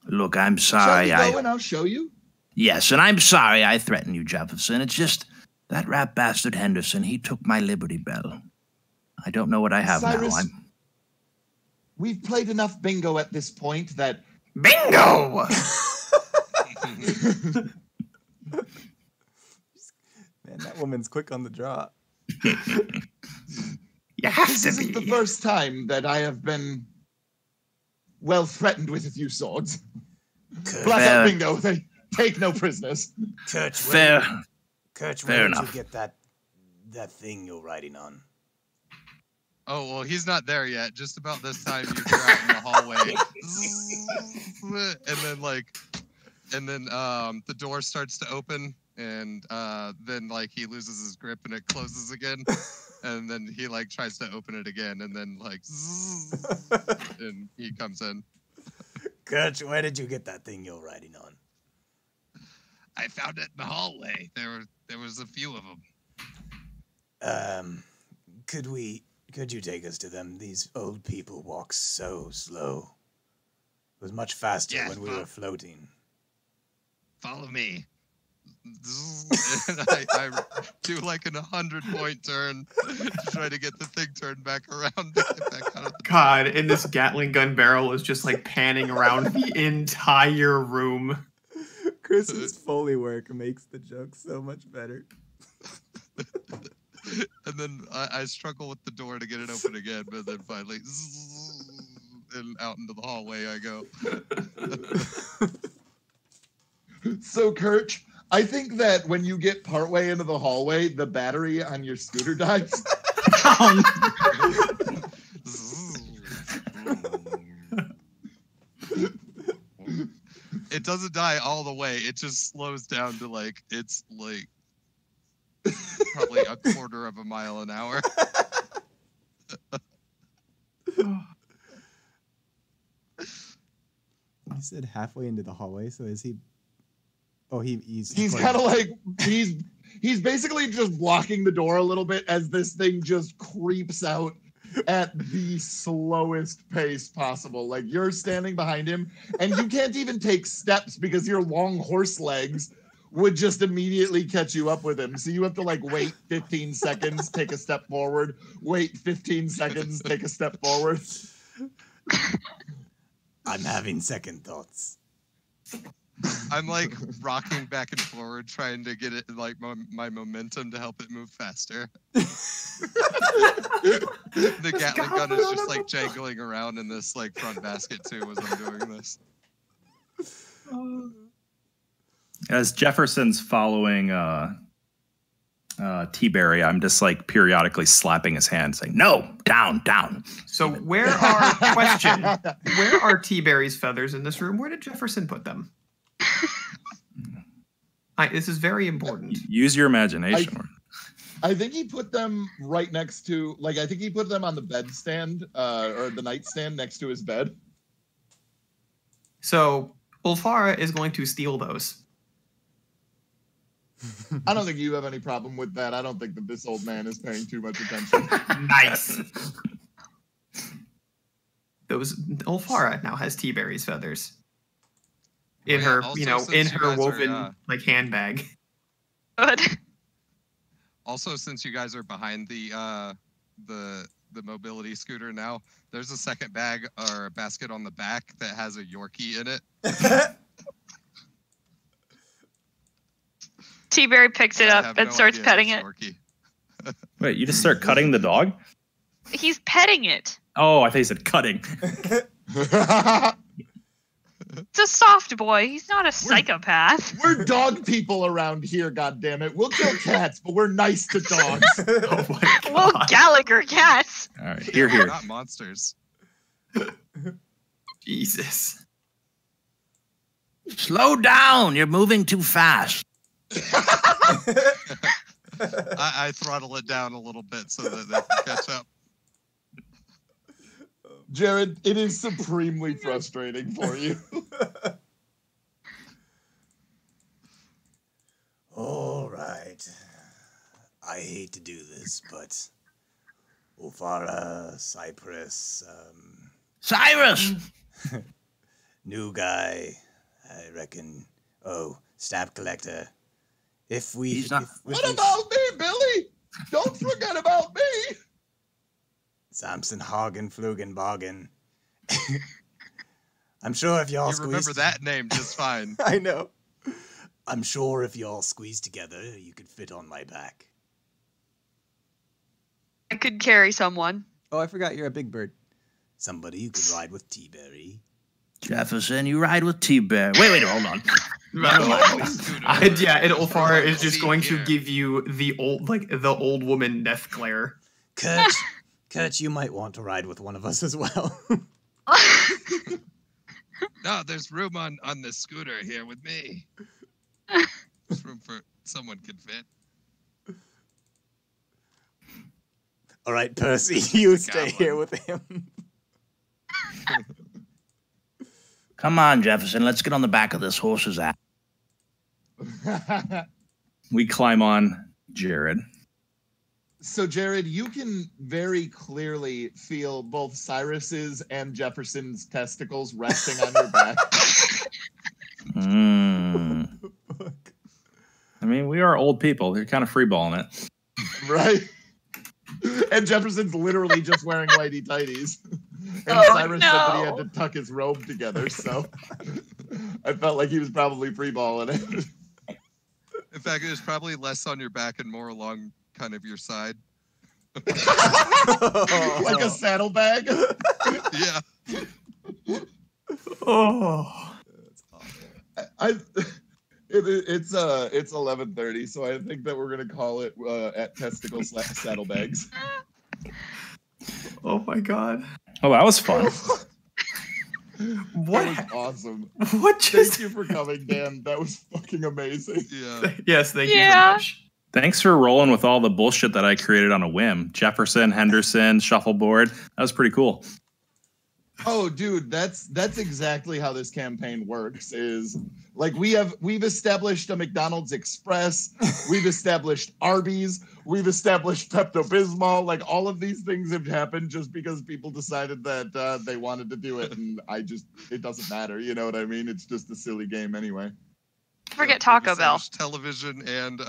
Look, I'm sorry. Shall we go and I'll show you? Yes, and I'm sorry I threatened you, Jefferson. It's just that rat bastard Henderson, he took my Liberty Bell. I don't know what I have Cyrus, now. We've played enough bingo at this point that... Bingo! Man, that woman's quick on the draw. You have This to isn't the be. first time that I have been, well, threatened with a few swords. Blackout bingo, they take no prisoners. Kurt, Fair where enough. did you get that thing you're riding on? Oh, well, he's not there yet. Just about this time, you're out in the hallway. And then the door starts to open, and then, like, he loses his grip, and it closes again. And then he, like, tries to open it again, and then, like, and he comes in. Kurt, where did you get that thing you're riding on? I found it in the hallway. There was a few of them. Could you take us to them? These old people walk so slow. It was much faster when we were floating. Follow me. And I do like an 100-point turn to try to get the thing turned back around. To get back out of the God, and this Gatling gun barrel is just like panning around the entire room. Chris's Foley work makes the joke so much better. And then I struggle with the door to get it open again, but then finally, and out into the hallway I go. So, Kurt, I think that when you get partway into the hallway, the battery on your scooter dies. doesn't die all the way. It just slows down to like it's like probably a quarter of a mile an hour. He said halfway into the hallway, so is he? Oh, he's kind of like he's basically just blocking the door a little bit as this thing just creeps out at the slowest pace possible. Like you're standing behind him and you can't even take steps because your long horse legs would just immediately catch you up with him. So you have to like wait 15 seconds, take a step forward, wait 15 seconds, take a step forward. I'm having second thoughts. I'm like rocking back and forward, trying to get it like my momentum to help it move faster. The Gatling gun is just like jangling around in this like front basket too as I'm doing this. As Jefferson's following T-Berry, I'm just like periodically slapping his hand, saying, "No, down, down." So where are T-Berry's feathers in this room? Where did Jefferson put them? This is very important. Use your imagination. I think he put them right next to, like, I think he put them on the bedstand or the nightstand next to his bed. So Ulfara is going to steal those. I don't think you have any problem with that. I don't think that this old man is paying too much attention. Nice. Ulfara now has T-Berry's feathers in her, in her woven like handbag. Good. Also, since you guys are behind the mobility scooter now, there's a second bag or a basket on the back that has a Yorkie in it. T-Berry picks it up and starts petting it. Wait, you just start cutting the dog? He's petting it. Oh, I thought you said cutting. It's a soft boy. He's not a psychopath. We're dog people around here, goddammit. We'll kill cats, but we're nice to dogs. Oh my God. Well, Gallagher cats. All right, here. We're not monsters. Jesus. Slow down. You're moving too fast. I throttle it down a little bit so that they can catch up. Jared, it is supremely frustrating for you. All right. I hate to do this, but Ulfara, Cypress, Cyrus! new guy, I reckon. Oh, stamp collector. He's not. What about me, Billy? Don't forget about me. Samson Hagen Flugen Bargain. I'm sure if y'all remember that name just fine. I know. I'm sure if y'all squeeze together, you could fit on my back. I could carry someone. Oh, I forgot you're a big bird. Somebody who could ride with T-Berry. Jefferson, you ride with T-Bear. Wait, hold on. And Ulfara is just going to give you the old woman death glare. Kurt, you might want to ride with one of us as well. No, there's room on the scooter here with me. There's room for someone can fit. All right, Percy, you stay here with him. Come on, Jefferson. Let's get on the back of this horse's ass. We climb on Jared. So, Jared, you can very clearly feel both Cyrus's and Jefferson's testicles resting on your back. I mean, we are old people. They're kind of freeballing it. Right? And Jefferson's literally just wearing whitey tighties. And Cyrus said that he had to tuck his robe together, so I felt like he was probably freeballing it. In fact, it was probably less on your back and more along kind of your side. Like a saddlebag? Yeah. Oh. It's 11:30, so I think that we're gonna call it at testicle saddlebags. Oh my God. Oh, that was fun. What? That was awesome. What just? Thank you for coming, Dan. That was fucking amazing. Yeah. Yes, thank you so Yeah. much. Thanks for rolling with all the bullshit that I created on a whim. Jefferson, Henderson, shuffleboard. That was pretty cool. Oh, dude, that's exactly how this campaign works. Is like we've established a McDonald's Express, we've established Arby's, we've established Pepto Bismol. Like all of these things have happened just because people decided that they wanted to do it, and it doesn't matter. You know what I mean? It's just a silly game anyway. Forget Taco Bell. Television and